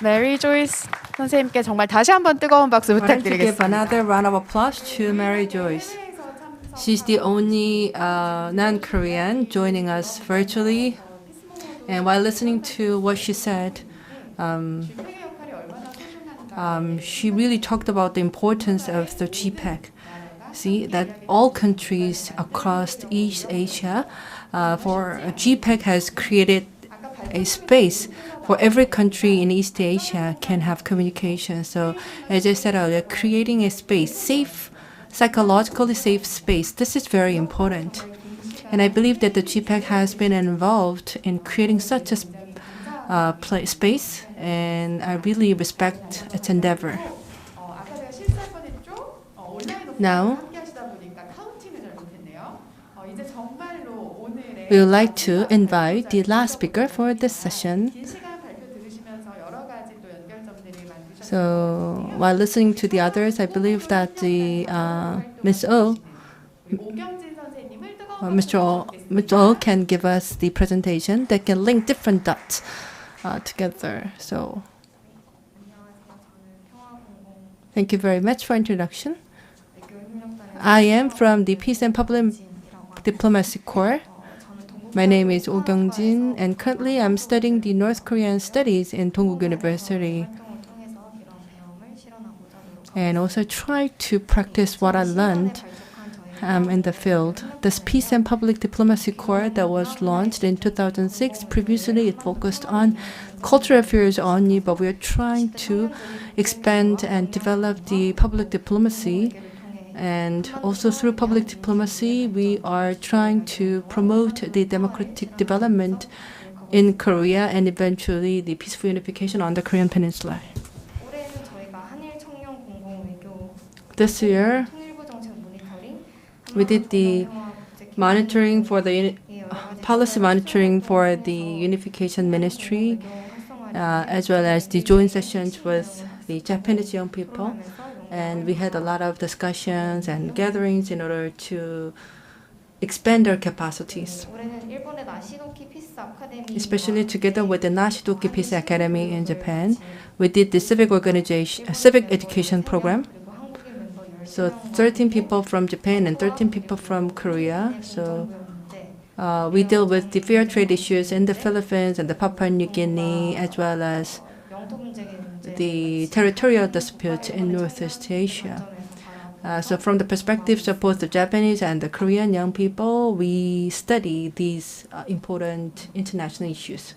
Mary Joyce 선생님께 정말 다시 한번 뜨거운 박수 I'd like to give 부탁드리겠습니다. another round of applause to Mary Joyce. She's the only non-Korean joining us virtually. And while listening to what she said, she really talked about the importance of the GPAC. See, that all countries across East Asia, for GPAC has created a space for every country in East Asia can have communication. So as I said earlier, creating a space, safe, psychologically safe space, this is very important. And I believe that the GPAC has been involved in creating such a space, and I really respect its endeavor. Now, we would like to invite the last speaker for this session. So, while listening to the others, I believe that the Mr. O can give us the presentation that can link different dots together. So, thank you very much for introduction. I am from the Peace and Public Diplomacy Corps. My name is Yong Sin, and currently I'm studying the North Korean Studies in Dongguk University, and also try to practice what I learned in the field. This Peace and Public Diplomacy Corps that was launched in 2006, previously it focused on cultural affairs only, but we are trying to expand and develop the public diplomacy. And also through public diplomacy, we are trying to promote the democratic development in Korea and eventually the peaceful unification on the Korean Peninsula. This year, we did the monitoring for the policy monitoring for the Unification Ministry, as well as the joint sessions with the Japanese young people. And we had a lot of discussions and gatherings in order to expand our capacities, especially together with the Nashidoki Peace Academy in Japan. We did the civic education program. So 13 people from Japan and 13 people from Korea. So we deal with the fair trade issues in the Philippines and the Papua New Guinea, as well as the territorial dispute in Northeast Asia. So from the perspectives of both the Japanese and the Korean young people, we study these important international issues.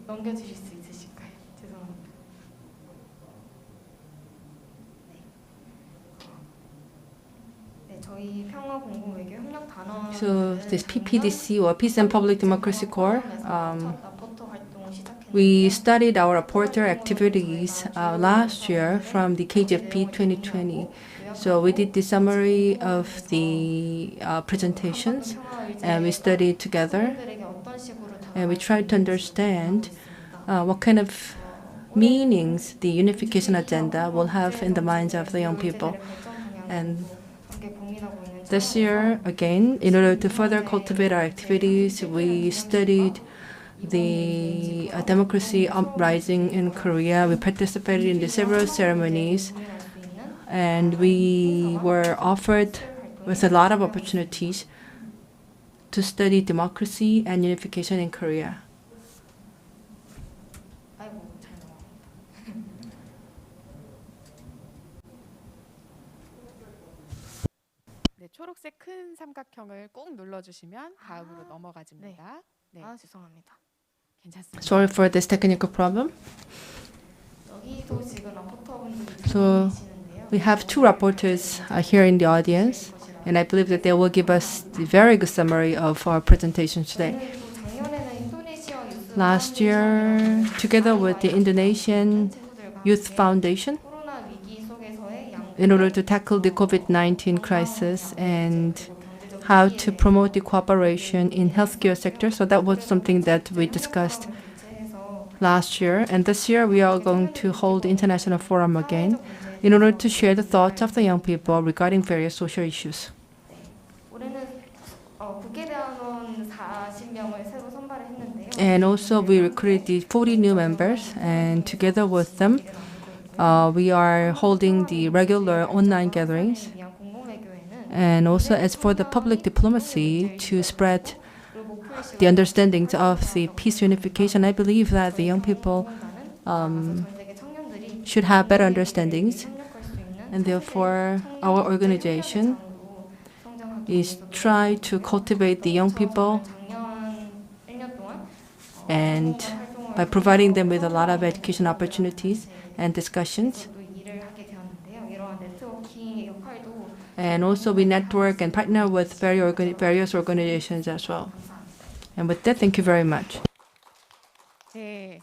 넘겨주실 수 있으실까요? 죄송합니다. 네, 저희 평화 공공 외교 협력 단원. So this PPDC or Peace and Public Democracy Corps, we studied our reporter activities last year from the KGFP 2020. So we did the summary of the presentations, and we studied together, and we tried to understand what kind of meanings the unification agenda will have in the minds of the young people. And this year, again, in order to further cultivate our activities, we studied the democracy uprising in Korea. We participated in the several ceremonies, and we were offered with a lot of opportunities to study democracy and unification in Korea. 네, 초록색 큰 삼각형을 꼭 눌러주시면 다음으로 넘어가집니다. 네. 아, 죄송합니다. 괜찮습니다. Sorry for this technical problem. 여기도 지금 러포터분들이 So we have two reporters here in the audience, and I believe that they will give us the very good summary of our presentation today. Last year, together with the Indonesian Youth Foundation, in order to tackle the COVID-19 crisis and how to promote the cooperation in healthcare sector. So that was something that we discussed last year. And this year we are going to hold the international forum again in order to share the thoughts of the young people regarding various social issues. And also we recruited the 40 new members, and together with them, we are holding the regular online gatherings. And also as for the public diplomacy to spread the understandings of the peace unification, I believe that the young people should have better understandings. And therefore, our organization is try to cultivate the young people, and by providing them with a lot of education opportunities and discussions. And also we network and partner with various organizations as well. And with that, thank you very much. 네,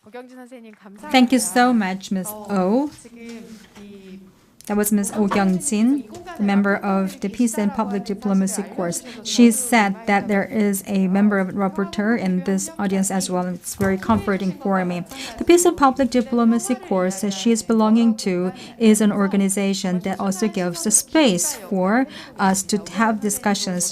오경진 선생님 감사합니다. Thank you so much, Ms. Oh. 지금 이 That was Ms. Oh Yong-sin, the member of the Peace and Public Diplomacy course. She said that there is a member of rapporteur in this audience as well. It's very comforting for me. The Peace and Public Diplomacy course that she is belonging to is an organization that also gives a space for us to have discussions.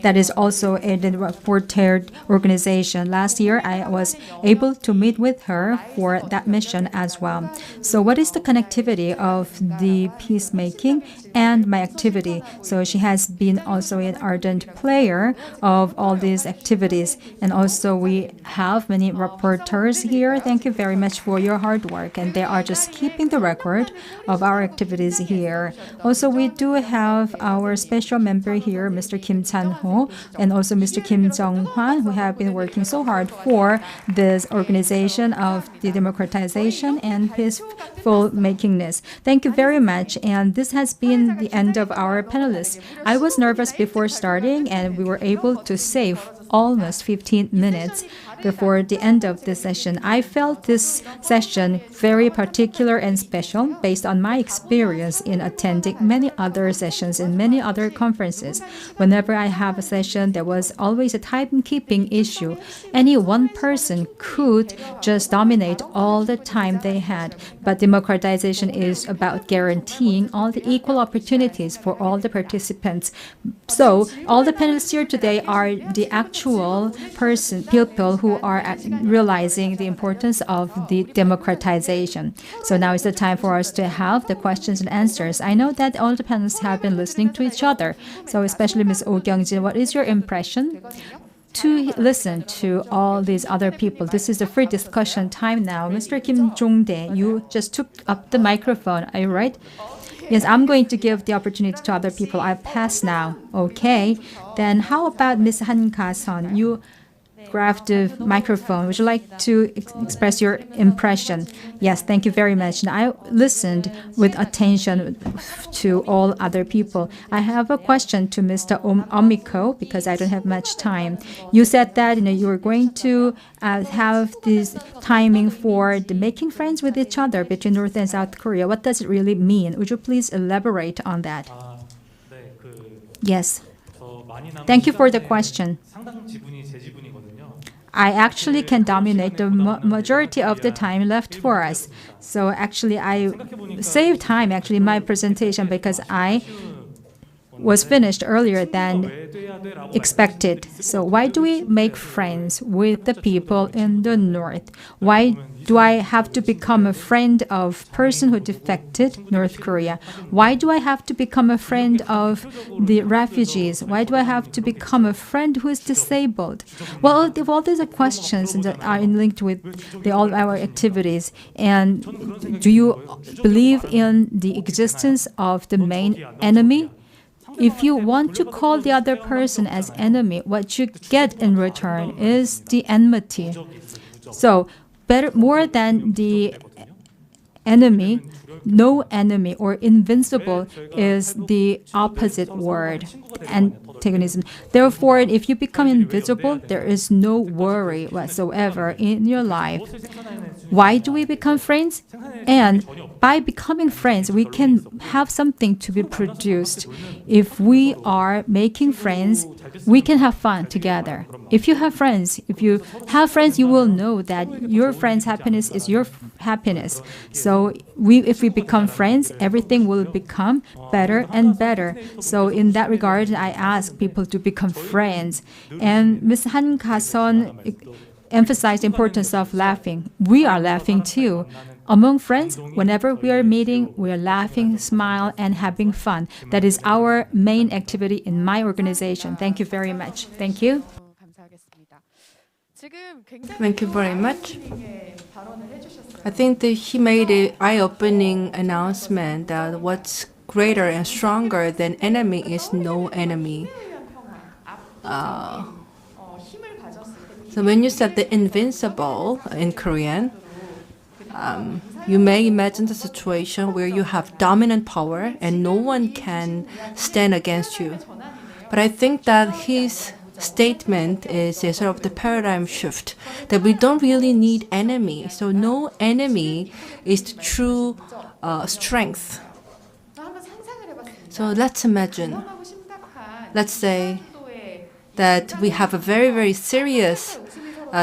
That is also a rapporteur organization. Last year, I was able to meet with her for that mission as well. So what is the connectivity of the peacemaking and my activity. So she has been also an ardent player of all these activities. And also we have many reporters here. Thank you very much for your hard work. And they are just keeping the record of our activities here. Also, we do have our special member here, Mr. Kim Chan-ho, and also Mr. Kim Jong-hwan, who have been working so hard for this organization of the democratization and peaceful makingness. Thank you very much. And this has been the end of our panelists. I was nervous before starting, and we were able to save almost 15 minutes before the end of this session. I felt this session very particular and special based on my experience in attending many other sessions in many other conferences. Whenever I have a session, there was always a timekeeping issue. Any one person could just dominate all the time they had. But democratization is about guaranteeing all the equal opportunities for all the participants. So all the panelists here today are the actual people who are realizing the importance of the democratization. So now is the time for us to have the questions and answers. I know that all the panelists have been listening to each other. So especially Ms. Oh Kyung-jin, what is your impression? To listen to all these other people. This is a free discussion time now. Mr. Kim Jongdae, you just took up the microphone. Are you right? Yes, I'm going to give the opportunity to other people. I pass now. Okay. Then how about Ms. Han Gasun? You grabbed the microphone. Would you like to express your impression? Yes, thank you very much. And I listened with attention to all other people. I have a question to Mr. Ikho because I don't have much time. You said that you were going to have this timing for the making friends with each other between North and South Korea. What does it really mean? Would you please elaborate on that? Yes. Thank you for the question. I actually can dominate the majority of the time left for us. So actually, I saved time actually in my presentation because I was finished earlier than expected. So why do we make friends with the people in the north? Why do I have to become a friend of person who defected North Korea? Why do I have to become a friend of the refugees? Why do I have to become a friend who is disabled? Well, all these are questions that are linked with all our activities. And do you believe in the existence of the main enemy? If you want to call the other person as enemy, what you get in return is the enmity. So, more than the enemy, no enemy or invincible is the opposite word, antagonism. Therefore, if you become invisible, there is no worry whatsoever in your life. Why do we become friends? And by becoming friends, we can have something to be produced. If we are making friends, we can have fun together. If you have friends, you will know that your friend's happiness is your happiness. So if we become friends, everything will become better and better. So in that regard, I ask people to become friends. And Ms. Han Gasun emphasized the importance of laughing. We are laughing too. Among friends, whenever we are meeting, we are laughing, smile, and having fun. That is our main activity in my organization. Thank you very much. Thank you. Thank you very much. I think that he made an eye-opening announcement that what's greater and stronger than enemy is no enemy. So when you said the invincible in Korean, you may imagine the situation where you have dominant power and no one can stand against you. But I think that his statement is a sort of the paradigm shift, that we don't really need enemy. So no enemy is the true strength. So let's imagine, let's say that we have a very, very serious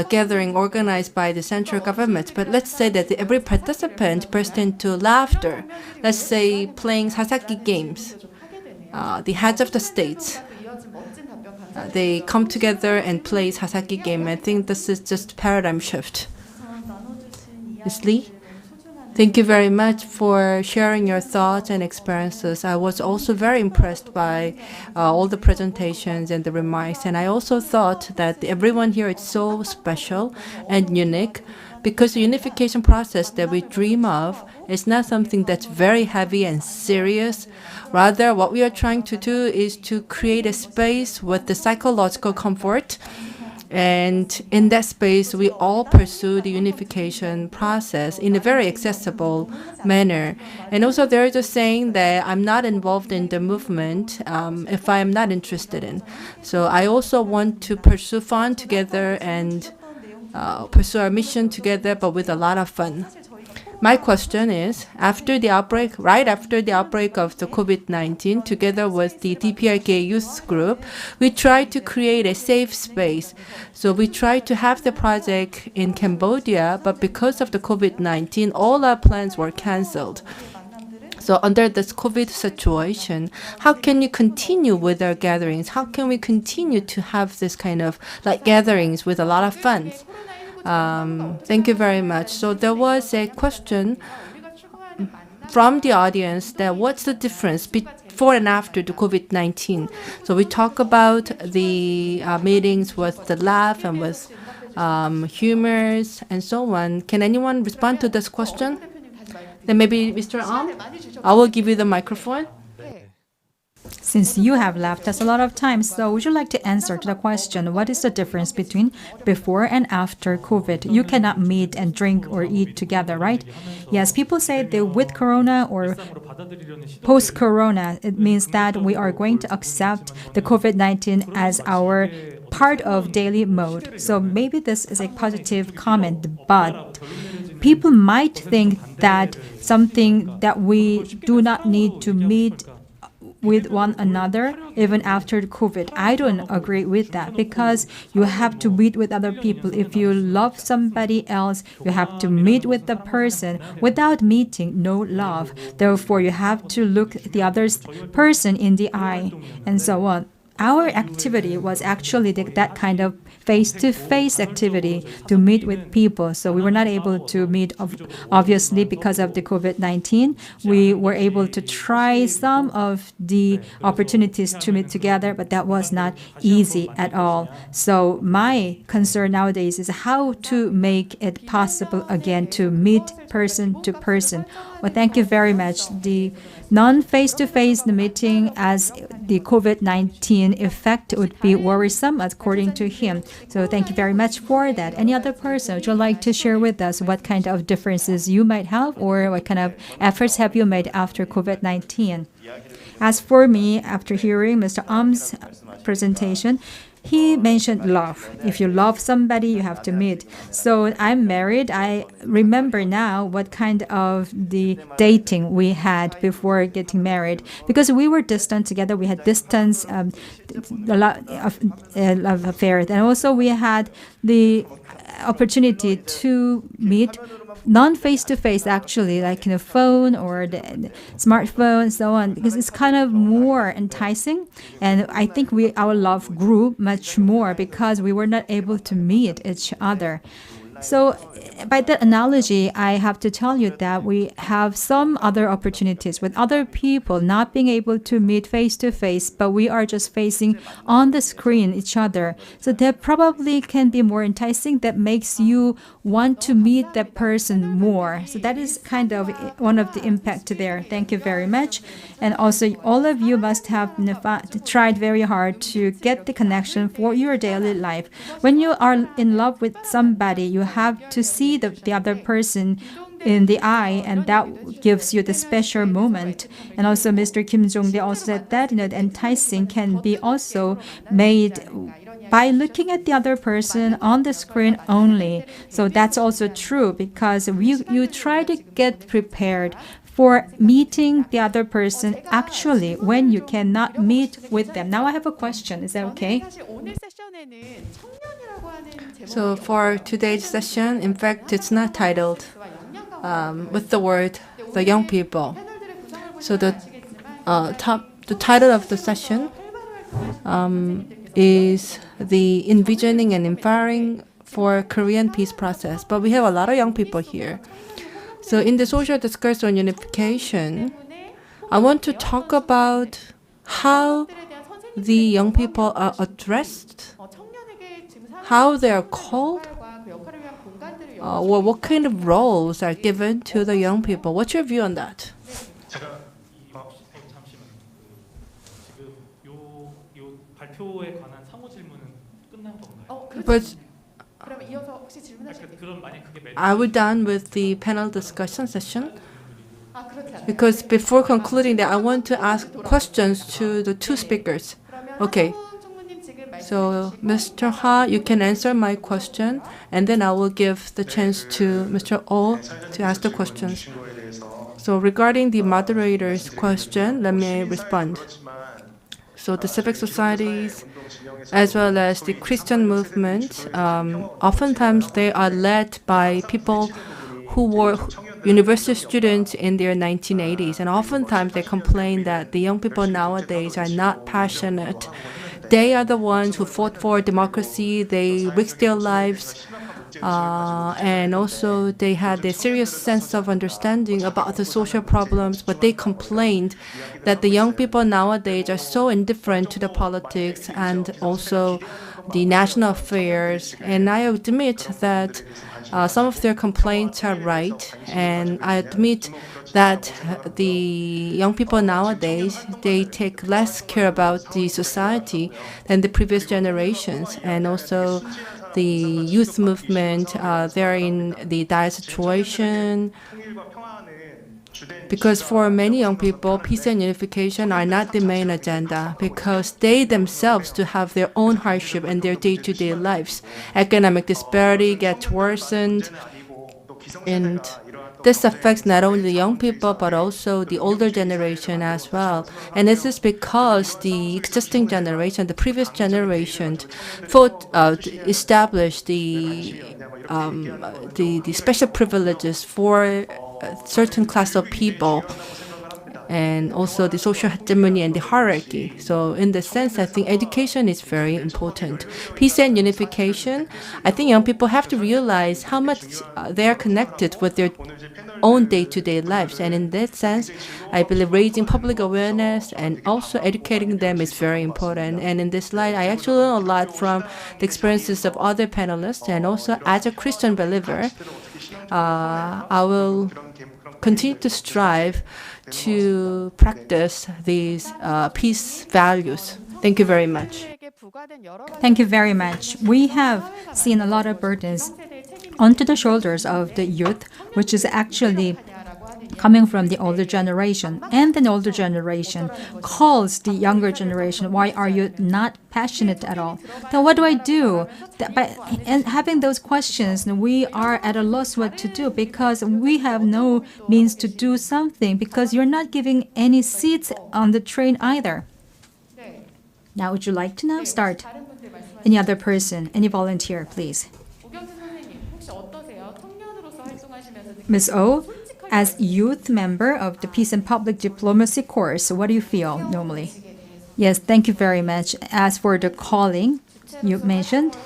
gathering organized by the central government. But let's say that every participant burst into laughter. Let's say playing Sasaki games. The heads of the states, they come together and play Sasaki game. I think this is just paradigm shift. Ms. Lee? Thank you very much for sharing your thoughts and experiences. I was also very impressed by all the presentations and the remarks. And I also thought that everyone here is so special and unique because the unification process that we dream of is not something that's very heavy and serious. Rather, what we are trying to do is to create a space with the psychological comfort. And in that space, we all pursue the unification process in a very accessible manner. And also, there is a saying that I'm not involved in the movement if I am not interested in. So I also want to pursue fun together and pursue our mission together, but with a lot of fun. My question is, after the outbreak, right after the outbreak of the COVID-19, together with the DPRK youth group, we tried to create a safe space. So we tried to have the project in Cambodia, but because of the COVID-19, all our plans were canceled. So under this COVID situation, how can you continue with our gatherings? How can we continue to have this kind of like gatherings with a lot of fun? Thank you very much. So there was a question from the audience that what's the difference before and after the COVID-19? So we talk about the meetings with the laugh and with humors and so on. Can anyone respond to this question? Then maybe Mr. I will give you the microphone. Since you have left us a lot of time, so would you like to answer to the question, what is the difference between before and after COVID? You cannot meet and drink or eat together, right? Yes, people say that with Corona or post-Corona, it means that we are going to accept the COVID-19 as our part of daily mode. So maybe this is a positive comment, but people might think that something that we do not need to meet with one another even after COVID. I don't agree with that because you have to meet with other people. If you love somebody else, you have to meet with the person. Without meeting, no love. Therefore, you have to look the other person in the eye and so on. Our activity was actually that kind of face-to-face activity to meet with people. So we were not able to meet, obviously, because of the COVID-19. We were able to try some of the opportunities to meet together, but that was not easy at all. So my concern nowadays is how to make it possible again to meet person to person. Well, thank you very much. The non-face-to-face meeting as the COVID-19 effect would be worrisome, according to him. So thank you very much for that. Any other person, would you like to share with us what kind of differences you might have or what kind of efforts have you made after COVID-19? As for me, after hearing Mr. Ahm's presentation, he mentioned love. If you love somebody, you have to meet. So I'm married. I remember now what kind of the dating we had before getting married. Because we were distant together, we had distance, a lot of love affairs. And also we had the opportunity to meet non-face-to-face, actually, like in a phone or the smartphone and so on, because it's kind of more enticing. And I think our love grew much more because we were not able to meet each other. So by that analogy, I have to tell you that we have some other opportunities with other people not being able to meet face-to-face, but we are just facing on the screen each other. So that probably can be more enticing. That makes you want to meet that person more. So that is kind of one of the impact there. Thank you very much. And also all of you must have tried very hard to get the connection for your daily life. When you are in love with somebody, you have to see the other person in the eye, and that gives you the special moment. And also Mr. Kim Jongdae also said that the enticing can be also made by looking at the other person on the screen only. So that's also true because you try to get prepared for meeting the other person actually when you cannot meet with them. Now I have a question. Is that okay? So for today's session, in fact, it's not titled with the word "the young people." So the title of the session is the Envisioning and Empowering for Korean Peace Process. But we have a lot of young people here. So in the social discourse on unification, I want to talk about how the young people are addressed, how they are called, what kind of roles are given to the young people. What's your view on that? 제가 잠시만요. 지금 요 발표에 관한 상호 질문은 끝난 건가요? But 그럼 이어서 혹시 질문하실게요. 그럼 만약 그게 are we done with the panel discussion session? 아, 그렇지 않아요. Because before concluding that, I want to ask questions to the two speakers. Okay. 총무님 지금 So, Mr. Ha, you can answer my question, and then I will give the chance to Mr. Oh to ask the questions. So, regarding the moderator's question, let me respond. So, the civic societies, as well as the Christian movement, oftentimes they are led by people who were university students in their 1980s, and oftentimes they complain that the young people nowadays are not passionate. They are the ones who fought for democracy, they risked their lives, and also they had a serious sense of understanding about the social problems, but they complained that the young people nowadays are so indifferent to the politics and also the national affairs. And I admit that some of their complaints are right, and I admit that the young people nowadays, they take less care about the society than the previous generations. And also the youth movement, they're in the dire situation. Because for many young people, peace and unification are not the main agenda, because they themselves do have their own hardship in their day-to-day lives. Economic disparity gets worsened, and this affects not only the young people, but also the older generation as well. And this is because the existing generation, the previous generation, established the special privileges for a certain class of people, and also the social hegemony and the hierarchy. So in this sense, I think education is very important. Peace and unification, I think young people have to realize how much they are connected with their own day-to-day lives. And in that sense, I believe raising public awareness and also educating them is very important. And in this slide, I actually learned a lot from the experiences of other panelists. And also as a Christian believer, I will continue to strive to practice these peace values. Thank you very much. Thank you very much. We have seen a lot of burdens onto the shoulders of the youth, which is actually coming from the older generation. And the older generation calls the younger generation, why are you not passionate at all? Then what do I do? And having those questions, we are at a loss what to do, because we have no means to do something, because you're not giving any seats on the train either. Now, would you like to now start? Any other person, any volunteer, please. Ms. O, as youth member of the Peace and Public Diplomacy course, what do you feel normally? Yes, thank you very much. As for the calling you mentioned,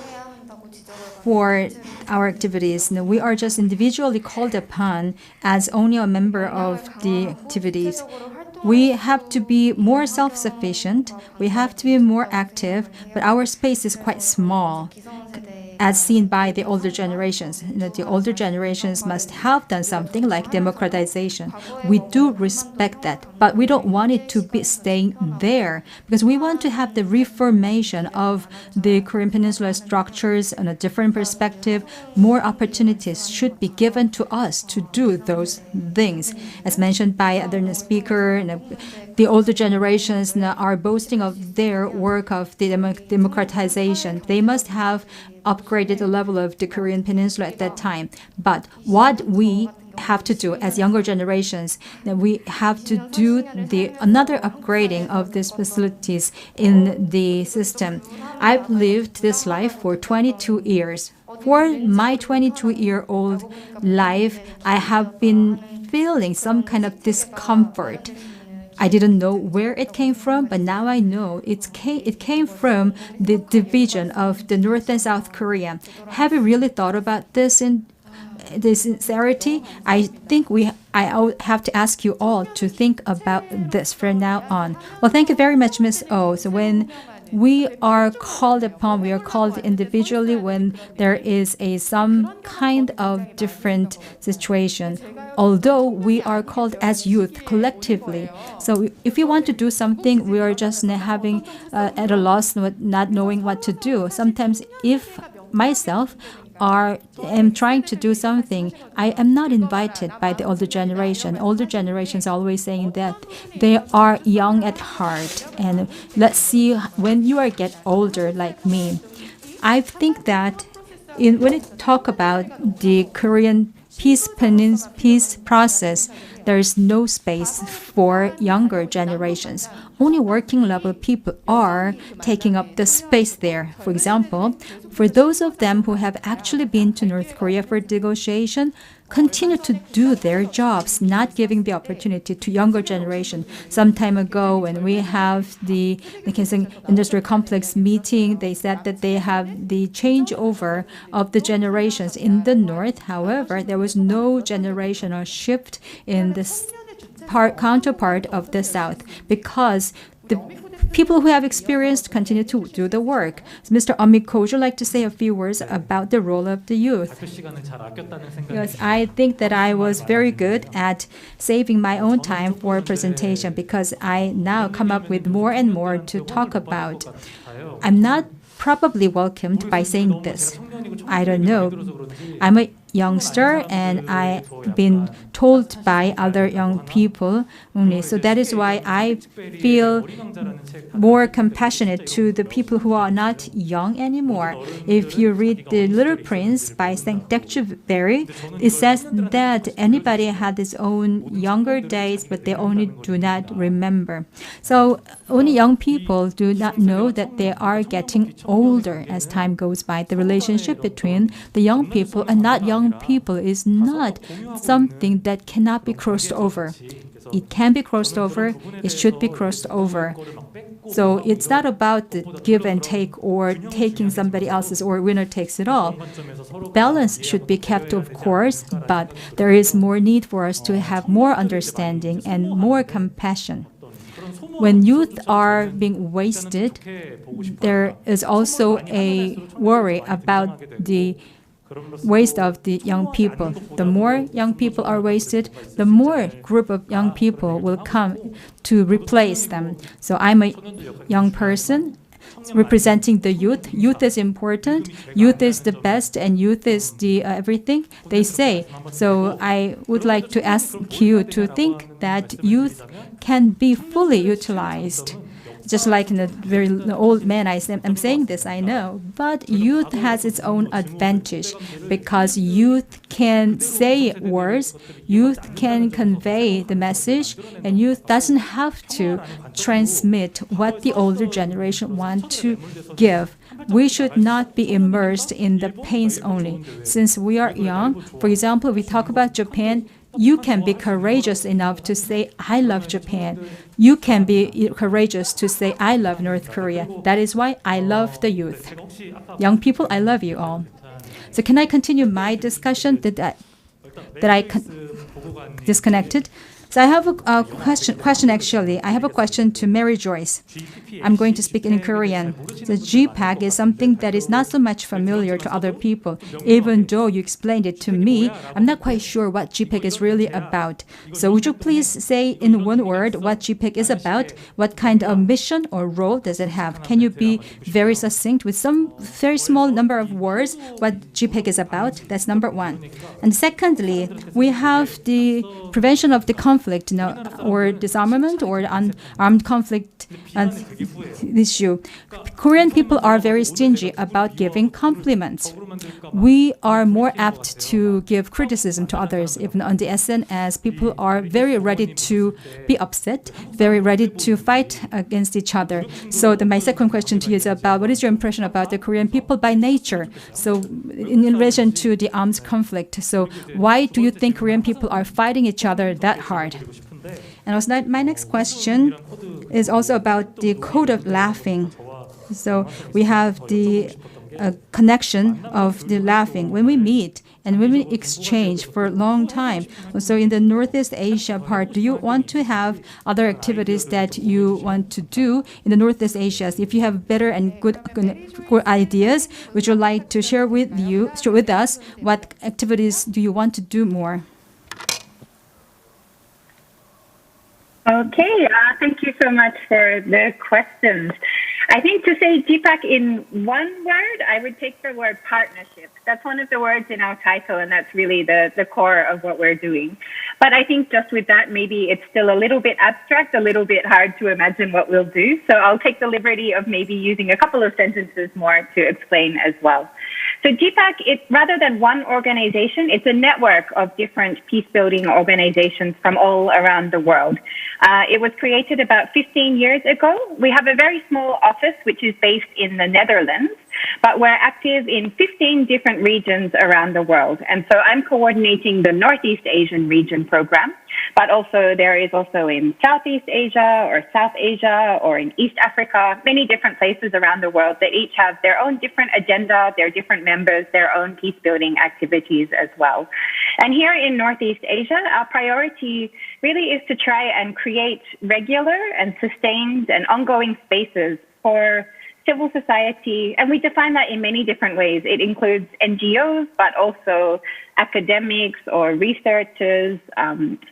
for our activities, we are just individually called upon as only a member of the activities. We have to be more self-sufficient, we have to be more active, but our space is quite small, as seen by the older generations. The older generations must have done something like democratization. We do respect that, but we don't want it to be staying there, because we want to have the reformation of the Korean Peninsula structures on a different perspective. More opportunities should be given to us to do those things. As mentioned by other speaker, the older generations are boasting of their work of the democratization. They must have upgraded the level of the Korean Peninsula at that time. But what we have to do as younger generations, that we have to do another upgrading of these facilities in the system. I've lived this life for 22 years. For my 22-year-old life, I have been feeling some kind of discomfort. I didn't know where it came from, but now I know it came from the division of the North and South Korea. Have you really thought about this the sincerity, I think I have to ask you all to think about this from now on. Well, thank you very much, Ms. O. So when we are called upon, we are called individually when there is some kind of different situation. Although we are called as youth collectively. So if you want to do something, we are just having at a loss, not knowing what to do. Sometimes if myself am trying to do something, I am not invited by the older generation. Older generations are always saying that they are young at heart. And let's see, when you get older like me, I think that when we talk about the Korean peace process, there is no space for younger generations. Only working level people are taking up the space there. For example, for those of them who have actually been to North Korea for negotiation, continue to do their jobs, not giving the opportunity to younger generation. Some time ago, when we have the industrial complex meeting, they said that they have the changeover of the generations in the north. However, there was no generational shift in this counterpart of the south because the people who have experienced continue to do the work. So Mr. Ikho, would you like to say a few words about the role of the youth? Yes, I think that I was very good at saving my own time for presentation because I now come up with more and more to talk about. I'm not probably welcomed by saying this. I don't know. I'm a youngster and I've been told by other young people only. So that is why I feel more compassionate to the people who are not young anymore. If you read The Little Prince by Saint-Exupéry, it says that anybody had his own younger days, but they only do not remember. So only young people do not know that they are getting older as time goes by. The relationship between the young people and not young people is not something that cannot be crossed over. It can be crossed over. It should be crossed over. So it's not about the give and take or taking somebody else's or winner takes it all. Balance should be kept, of course, but there is more need for us to have more understanding and more compassion. When youth are being wasted, there is also a worry about the waste of the young people. The more young people are wasted, the more group of young people will come to replace them. So I'm a young person representing the youth. Youth is important. Youth is the best, and youth is the everything they say. So I would like to ask you to think that youth can be fully utilized. Just like in a very old man, I'm saying this, I know. But youth has its own advantage because youth can say words, youth can convey the message, and youth doesn't have to transmit what the older generation want to give. We should not be immersed in the pains only. Since we are young, for example, we talk about Japan, you can be courageous enough to say, I love Japan. You can be courageous to say, I love North Korea. That is why I love the youth. Young people, I love you all. So can I continue my discussion? Did I disconnected? So I have a question actually. I have a question to Mary Joyce. I'm going to speak in Korean. The GPAC is something that is not so much familiar to other people. Even though you explained it to me, I'm not quite sure what GPAC is really about. So would you please say in one word what GPAC is about? What kind of mission or role does it have? Can you be very succinct with some very small number of words what GPAC is about? That's number one. And secondly, we have the prevention of the conflict, or disarmament or armed conflict issue. Korean people are very stingy about giving compliments. We are more apt to give criticism to others. Even on the SNS, people are very ready to be upset, very ready to fight against each other. So my second question to you is about what is your impression about the Korean people by nature? So in relation to the armed conflict, so why do you think Korean people are fighting each other that hard? And also my next question is also about the code of laughing. So we have the connection of the laughing when we meet and when we exchange for a long time. So in the Northeast Asia part, do you want to have other activities that you want to do in the Northeast Asia? If you have better and good ideas, would you like to share with us what activities do you want to do more? Okay, thank you so much for the questions. I think to say GPAC in one word, I would take the word partnership. That's one of the words in our title, and that's really the core of what we're doing. But I think just with that, maybe it's still a little bit abstract, a little bit hard to imagine what we'll do. So I'll take the liberty of maybe using a couple of sentences more to explain as well. So GPAC, rather than one organization, it's a network of different peace-building organizations from all around the world. It was created about 15 years ago. We have a very small office, which is based in the Netherlands, but we're active in 15 different regions around the world. And so I'm coordinating the Northeast Asian region program, but also there is also in Southeast Asia or South Asia or in East Africa, many different places around the world that each have their own different agenda, their different members, their own peace-building activities as well. And here in Northeast Asia, our priority really is to try and create regular and sustained and ongoing spaces for civil society, and we define that in many different ways. It includes NGOs, but also academics or researchers,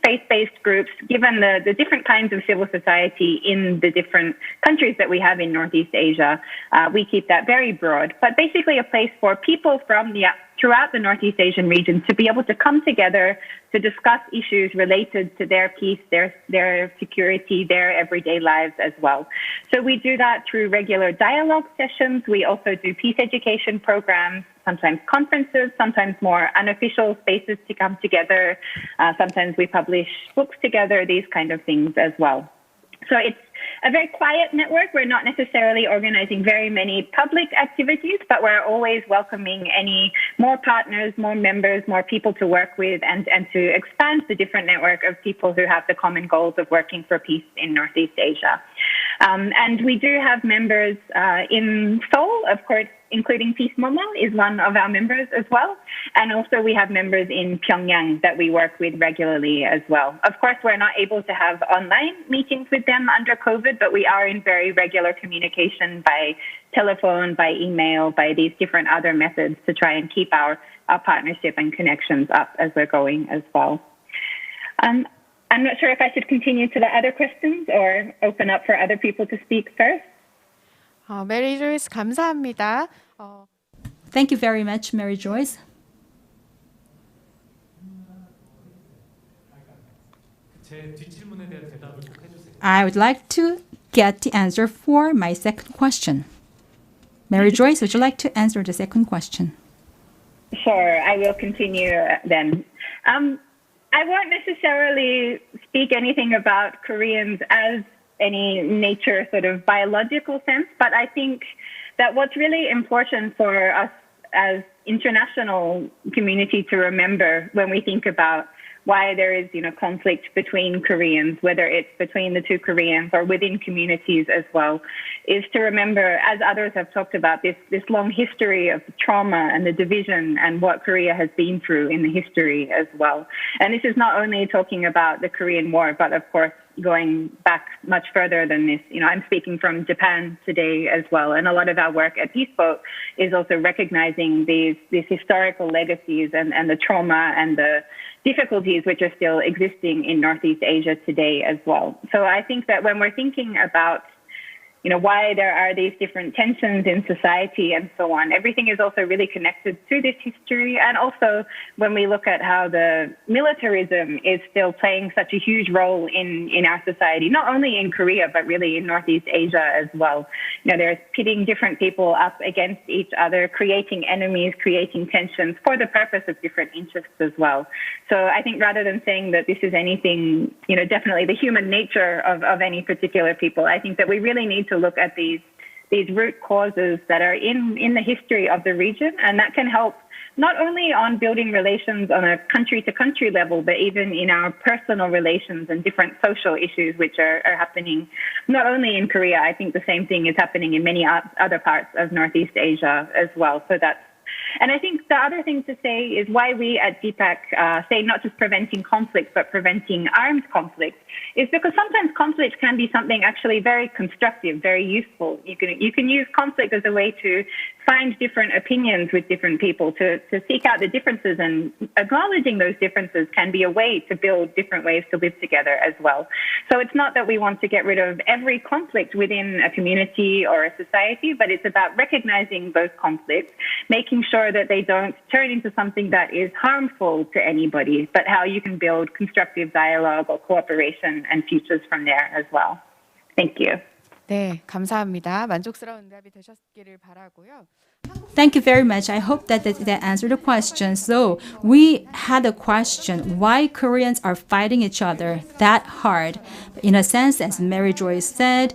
faith-based groups, given the different kinds of civil society in the different countries that we have in Northeast Asia. We keep that very broad, but basically a place for people from throughout the Northeast Asian region to be able to come together to discuss issues related to their peace, their security, their everyday lives as well. So we do that through regular dialogue sessions. We also do peace education programs, sometimes conferences, sometimes more unofficial spaces to come together. Sometimes we publish books together, these kind of things as well. So it's a very quiet network. We're not necessarily organizing very many public activities, but we're always welcoming any more partners, more members, more people to work with and to expand the different network of people who have the common goals of working for peace in Northeast Asia. And we do have members in Seoul, of course, including PEACEMOMO is one of our members as well. And also we have members in Pyongyang that we work with regularly as well. Of course, we're not able to have online meetings with them under COVID, but we are in very regular communication by telephone, by email, by these different other methods to try and keep our partnership and connections up as we're going as well. I'm not sure if I should continue to the other questions or open up for other people to speak first. 메리 조이스 감사합니다. Thank you very much, Mary Joyce. 제 뒷질문에 대한 대답을 꼭 해주세요. I would like to get the answer for my second question. Mary Joyce, would you like to answer the second question? Sure, I will continue then. I won't necessarily speak anything about Koreans as any nature sort of biological sense, but I think that what's really important for us as international community to remember when we think about why there is, conflict between Koreans, whether it's between the two Koreans or within communities as well, is to remember, as others have talked about, this long history of the trauma and the division and what Korea has been through in the history as well. And this is not only talking about the Korean War, but of course, going back much further than this. I'm speaking from Japan today as well. And a lot of our work at Peace Boat is also recognizing these historical legacies and the trauma and the difficulties which are still existing in Northeast Asia today as well. So I think that when we're thinking about why there are these different tensions in society and so on, everything is also really connected to this history. And also when we look at how the militarism is still playing such a huge role in our society, not only in Korea, but really in Northeast Asia as well. There's pitting different people up against each other, creating enemies, creating tensions for the purpose of different interests as well. So I think rather than saying that this is anything, definitely the human nature of any particular people, I think that we really need to look at these these root causes that are in the history of the region, and that can help not only on building relations on a country-to-country level, but even in our personal relations and different social issues which are happening not only in Korea. I think the same thing is happening in many other parts of Northeast Asia as well. So and I think the other thing to say is why we at GPAC say not just preventing conflict, but preventing armed conflict, is because sometimes conflict can be something actually very constructive, very useful. You can use conflict as a way to find different opinions with different people, to seek out the differences, and acknowledging those differences can be a way to build different ways to live together as well. So it's not that we want to get rid of every conflict within a community or a society, but it's about recognizing those conflicts, making sure that they don't turn into something that is harmful to anybody, but how you can build constructive dialogue or cooperation and futures from there as well. Thank you. 네, 감사합니다. 만족스러운 응답이 되셨기를 바라고요. Thank you very much. I hope that answered the question. So we had a question, why Koreans are fighting each other that hard? In a sense, as Mary Joyce said,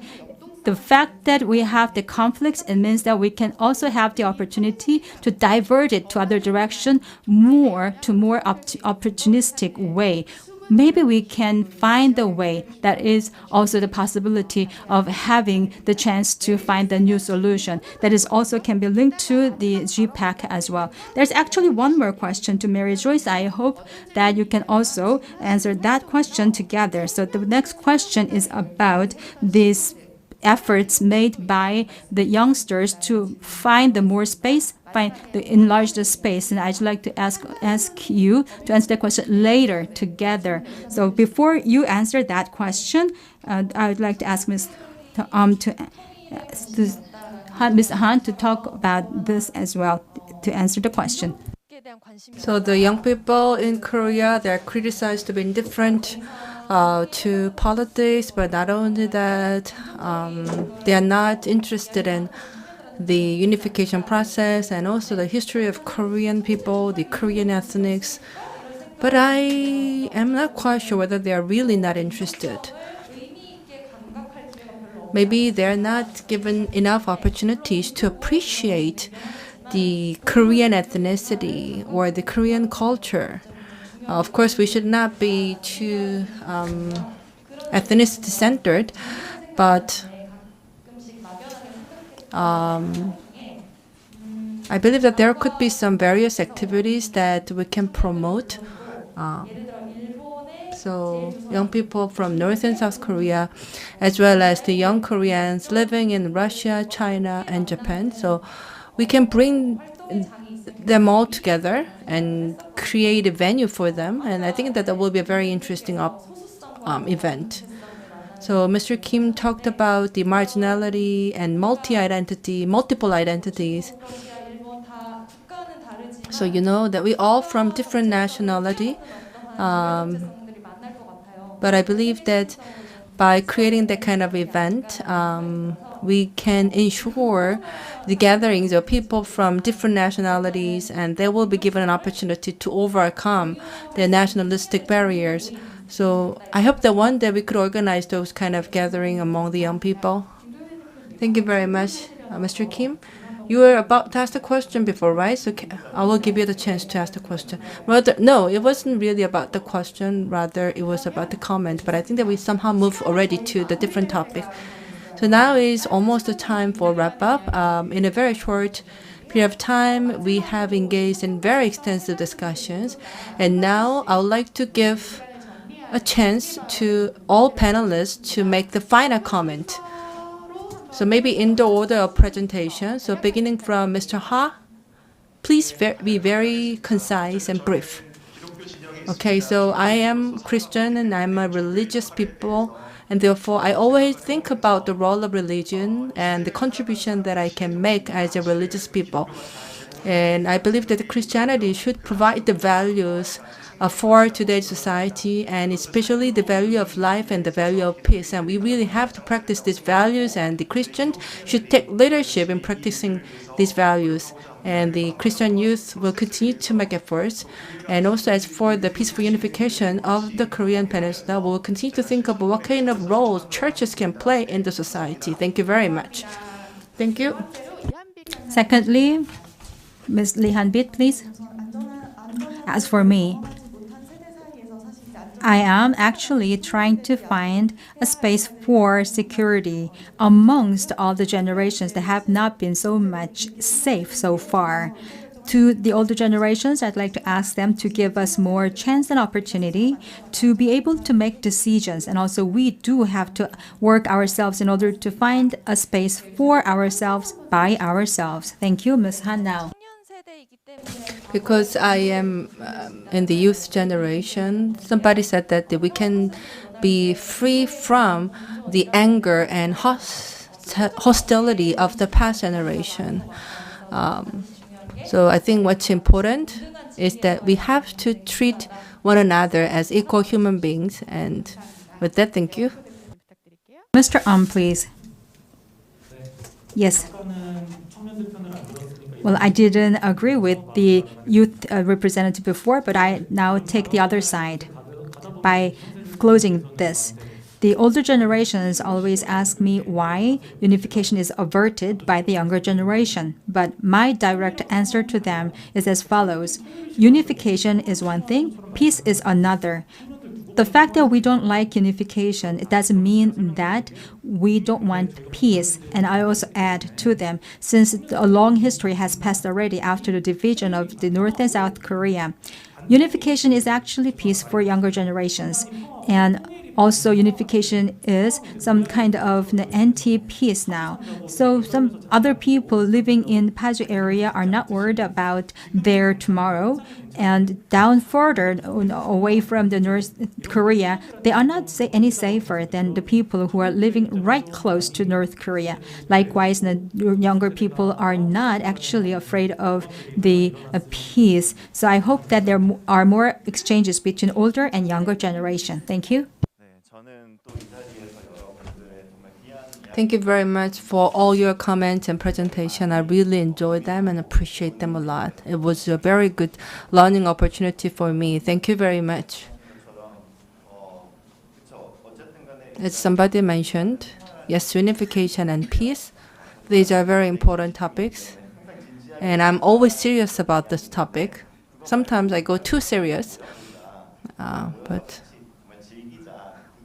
the fact that we have the conflicts, it means that we can also have the opportunity to divert it to other direction, more opportunistic way. Maybe we can find a way that is also the possibility of having the chance to find a new solution that is also can be linked to the GPAC as well. There's actually one more question to Mary Joyce. I hope that you can also answer that question together. So the next question is about these efforts made by the youngsters to find the more space, enlarge the space. And I'd like to ask you to answer the question later together. So before you answer that question, I would like to ask Ms. Han to talk about this as well, to answer the question. So the young people in Korea, they're criticized to be indifferent to politics, but not only that, they are not interested in the unification process and also the history of Korean people, the Korean ethnics. But I am not quite sure whether they are really not interested. Maybe they're not given enough opportunities to appreciate the Korean ethnicity or the Korean culture. Of course, we should not be too ethnicity-centered, but I believe that there could be some various activities that we can promote. So young people from North and South Korea, as well as the young Koreans living in Russia, China, and Japan. So we can bring them all together and create a venue for them. And I think that will be a very interesting event. So Mr. Kim talked about the marginality and multiple identities. So you know that we all from different nationality. But I believe that by creating that kind of event, we can ensure the gatherings of people from different nationalities, and they will be given an opportunity to overcome their nationalistic barriers. So I hope that one day we could organize those kind of gathering among the young people. Thank you very much, Mr. Kim. You were about to ask the question before, right? So I will give you the chance to ask the question. No, it wasn't really about the question. Rather, it was about the comment. But I think that we somehow moved already to the different topic. So now is almost the time for wrap up. In a very short period of time, we have engaged in very extensive discussions. And now I would like to give a chance to all panelists to make the final comment. So maybe in the order of presentation. So beginning from Mr. Ha, please be very concise and brief. Okay, so I am Christian and I'm a religious people, and therefore I always think about the role of religion and the contribution that I can make as a religious people. And I believe that Christianity should provide the values for today's society, and especially the value of life and the value of peace. And we really have to practice these values, and the Christians should take leadership in practicing these values. And the Christian youth will continue to make efforts. And also as for the peaceful unification of the Korean Peninsula, we will continue to think about what kind of roles churches can play in the society. Thank you very much. Thank you. Secondly, Ms. Lee Hanbeet, please. As for me, I am actually trying to find a space for security amongst all the generations that have not been so much safe so far. To the older generations, I'd like to ask them to give us more chance and opportunity to be able to make decisions. And also, we do have to work ourselves in order to find a space for ourselves by ourselves. Thank you, Ms. Han now. Because I am in the youth generation, somebody said that we can be free from the anger and hostility of the past generation. So I think what's important is that we have to treat one another as equal human beings. And with that, thank you. Mr. Please. Yes. Well, I didn't agree with the youth representative before, but I now take the other side by closing this. The older generations always ask me why unification is averted by the younger generation. But my direct answer to them is as follows. Unification is one thing, peace is another. The fact that we don't like unification, it doesn't mean that we don't want peace. And I also add to them, since a long history has passed already after the division of the North and South Korea, unification is actually peace for younger generations. And also, unification is some kind of anti-peace now. So some other people living in Paju area are not worried about their tomorrow. And down further, away from the North Korea, they are not any safer than the people who are living right close to North Korea. Likewise, the younger people are not actually afraid of the peace. So I hope that there are more exchanges between older and younger generation. Thank you. Thank you very much for all your comments and presentation. I really enjoyed them and appreciate them a lot. It was a very good learning opportunity for me. Thank you very much. As somebody mentioned, yes, unification and peace, these are very important topics. And I'm always serious about this topic. Sometimes I go too serious,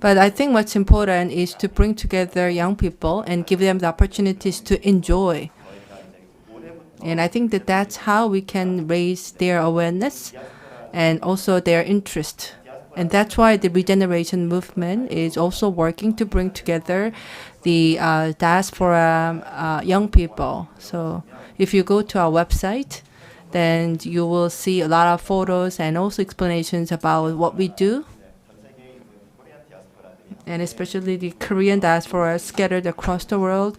But I think what's important is to bring together young people and give them the opportunities to enjoy. And I think that that's how we can raise their awareness and also their interest. And that's why the regeneration movement is also working to bring together the diaspora young people. So if you go to our website, then you will see a lot of photos and also explanations about what we do. And especially the Korean diaspora scattered across the world.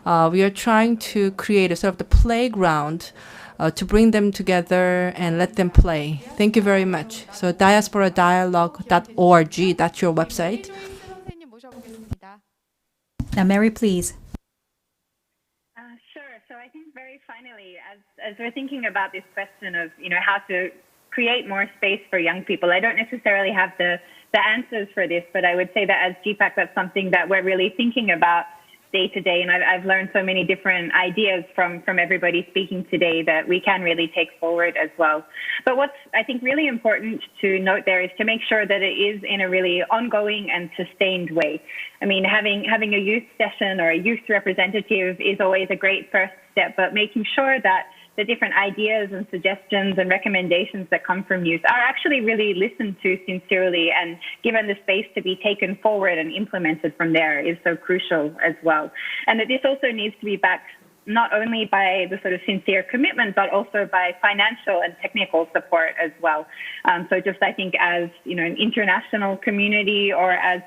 We are trying to create a sort of the playground to bring them together and let them play. Thank you very much. So diasporadialogue.org, that's your website. Now, Mary, please. Sure. So I think very finally, as we're thinking about this question of, how to create more space for young people, I don't necessarily have the answers for this, but I would say that as GPAC, that's something that we're really thinking about day to day. And I've learned so many different ideas from everybody speaking today that we can really take forward as well. But what's, I think, really important to note there is to make sure that it is in a really ongoing and sustained way. I mean, having a youth session or a youth representative is always a great first step, but making sure that the different ideas and suggestions and recommendations that come from youth are actually really listened to sincerely and given the space to be taken forward and implemented from there is so crucial as well. And that this also needs to be backed not only by the sort of sincere commitment, but also by financial and technical support as well. So just, I think, as, an international community, or as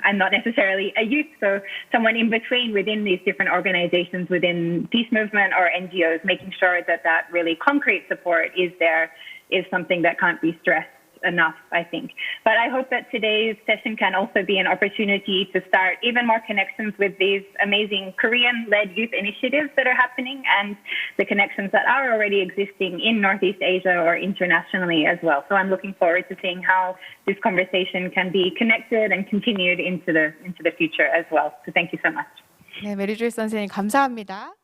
I'm not necessarily a youth, so someone in between within these different organizations within peace movement or NGOs, making sure that really concrete support is there is something that can't be stressed enough, I think. But I hope that today's session can also be an opportunity to start even more connections with these amazing Korean-led youth initiatives that are happening and the connections that are already existing in Northeast Asia or internationally as well. So I'm looking forward to seeing how this conversation can be connected and continued into the future as well. So thank you so much. 네, 메리 조이스 선생님 감사합니다.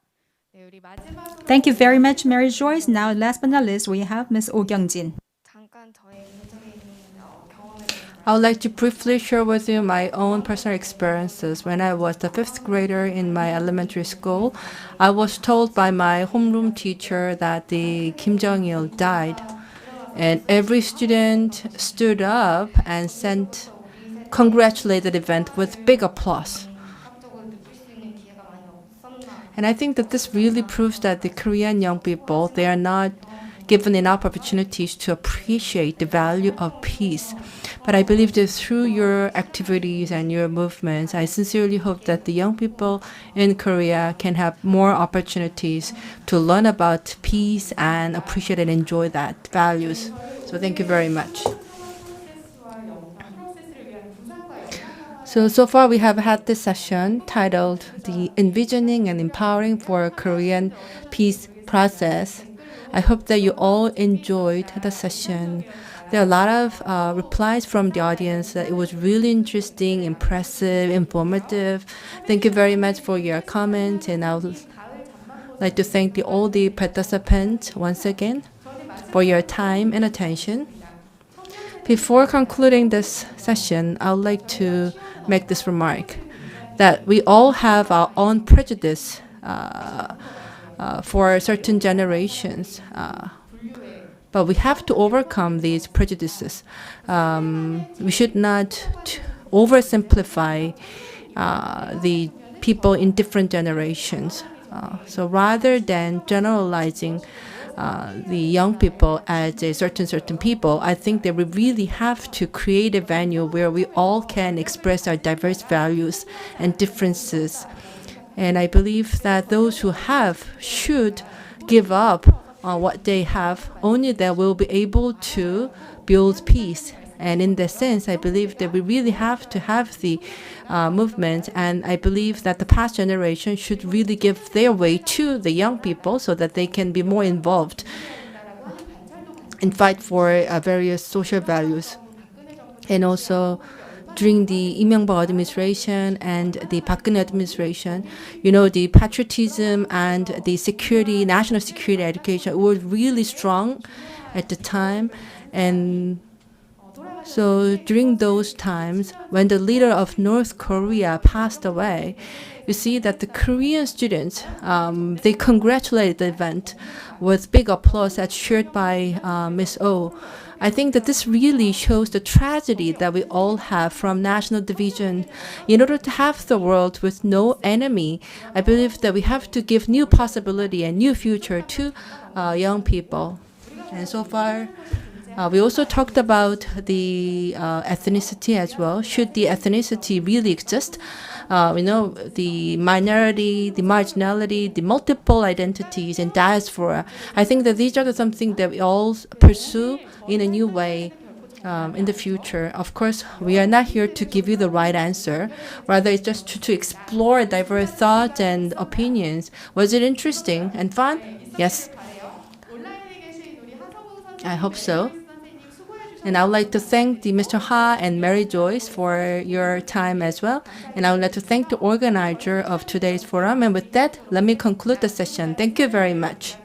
네, 우리 마지막으로 Thank you very much, Mary Joyce. Now, last but not least, we have Ms. Oh Kyung-jin. 잠깐 저의 개인적인 경험에 대해서 I would like to briefly share with you my own personal experiences. When I was the fifth grader in my elementary school, I was told by my homeroom teacher that the Kim Jong-il died. And every student stood up and congratulated the event with big applause. And I think that this really proves that the Korean young people, they are not given enough opportunities to appreciate the value of peace. But I believe that through your activities and your movements, I sincerely hope that the young people in Korea can have more opportunities to learn about peace and appreciate and enjoy that values. So thank you very much. So far we have had this session titled the Envisioning and Empowering for Korean Peace Process. I hope that you all enjoyed the session. There are a lot of replies from the audience that it was really interesting, impressive, informative. Thank you very much for your comments, and I would like to thank all the participants once again for your time and attention. Before concluding this session, I would like to make this remark that we all have our own prejudice for certain generations, but we have to overcome these prejudices. We should not oversimplify the people in different generations. So rather than generalizing the young people as a certain people, I think that we really have to create a venue where we all can express our diverse values and differences. And I believe that those who have should give up on what they have. Only then we'll be able to build peace. And in that sense, I believe that we really have to have the movement. And I believe that the past generation should really give their way to the young people so that they can be more involved and fight for various social values. And also, during the Lee Myung-bak administration and the Park Geun-hye administration, the patriotism and the security, national security education were really strong at the time. And so during those times, when the leader of North Korea passed away, you see that the Korean students, they congratulated the event with big applause that's shared by Ms. Oh. I think that this really shows the tragedy that we all have from national division. In order to have the world with no enemy, I believe that we have to give new possibility and new future to young people. And so far, we also talked about the ethnicity as well. Should the ethnicity really exist? The minority, the marginality, the multiple identities and diaspora. I think that these are something that we all pursue in a new way in the future. Of course, we are not here to give you the right answer. Rather, it's just to explore diverse thoughts and opinions. Was it interesting and fun? Yes. I hope so. And I would like to thank Mr. Ha and Mary Joyce for your time as well. And I would like to thank the organizer of today's forum. And with that, let me conclude the session. Thank you very much.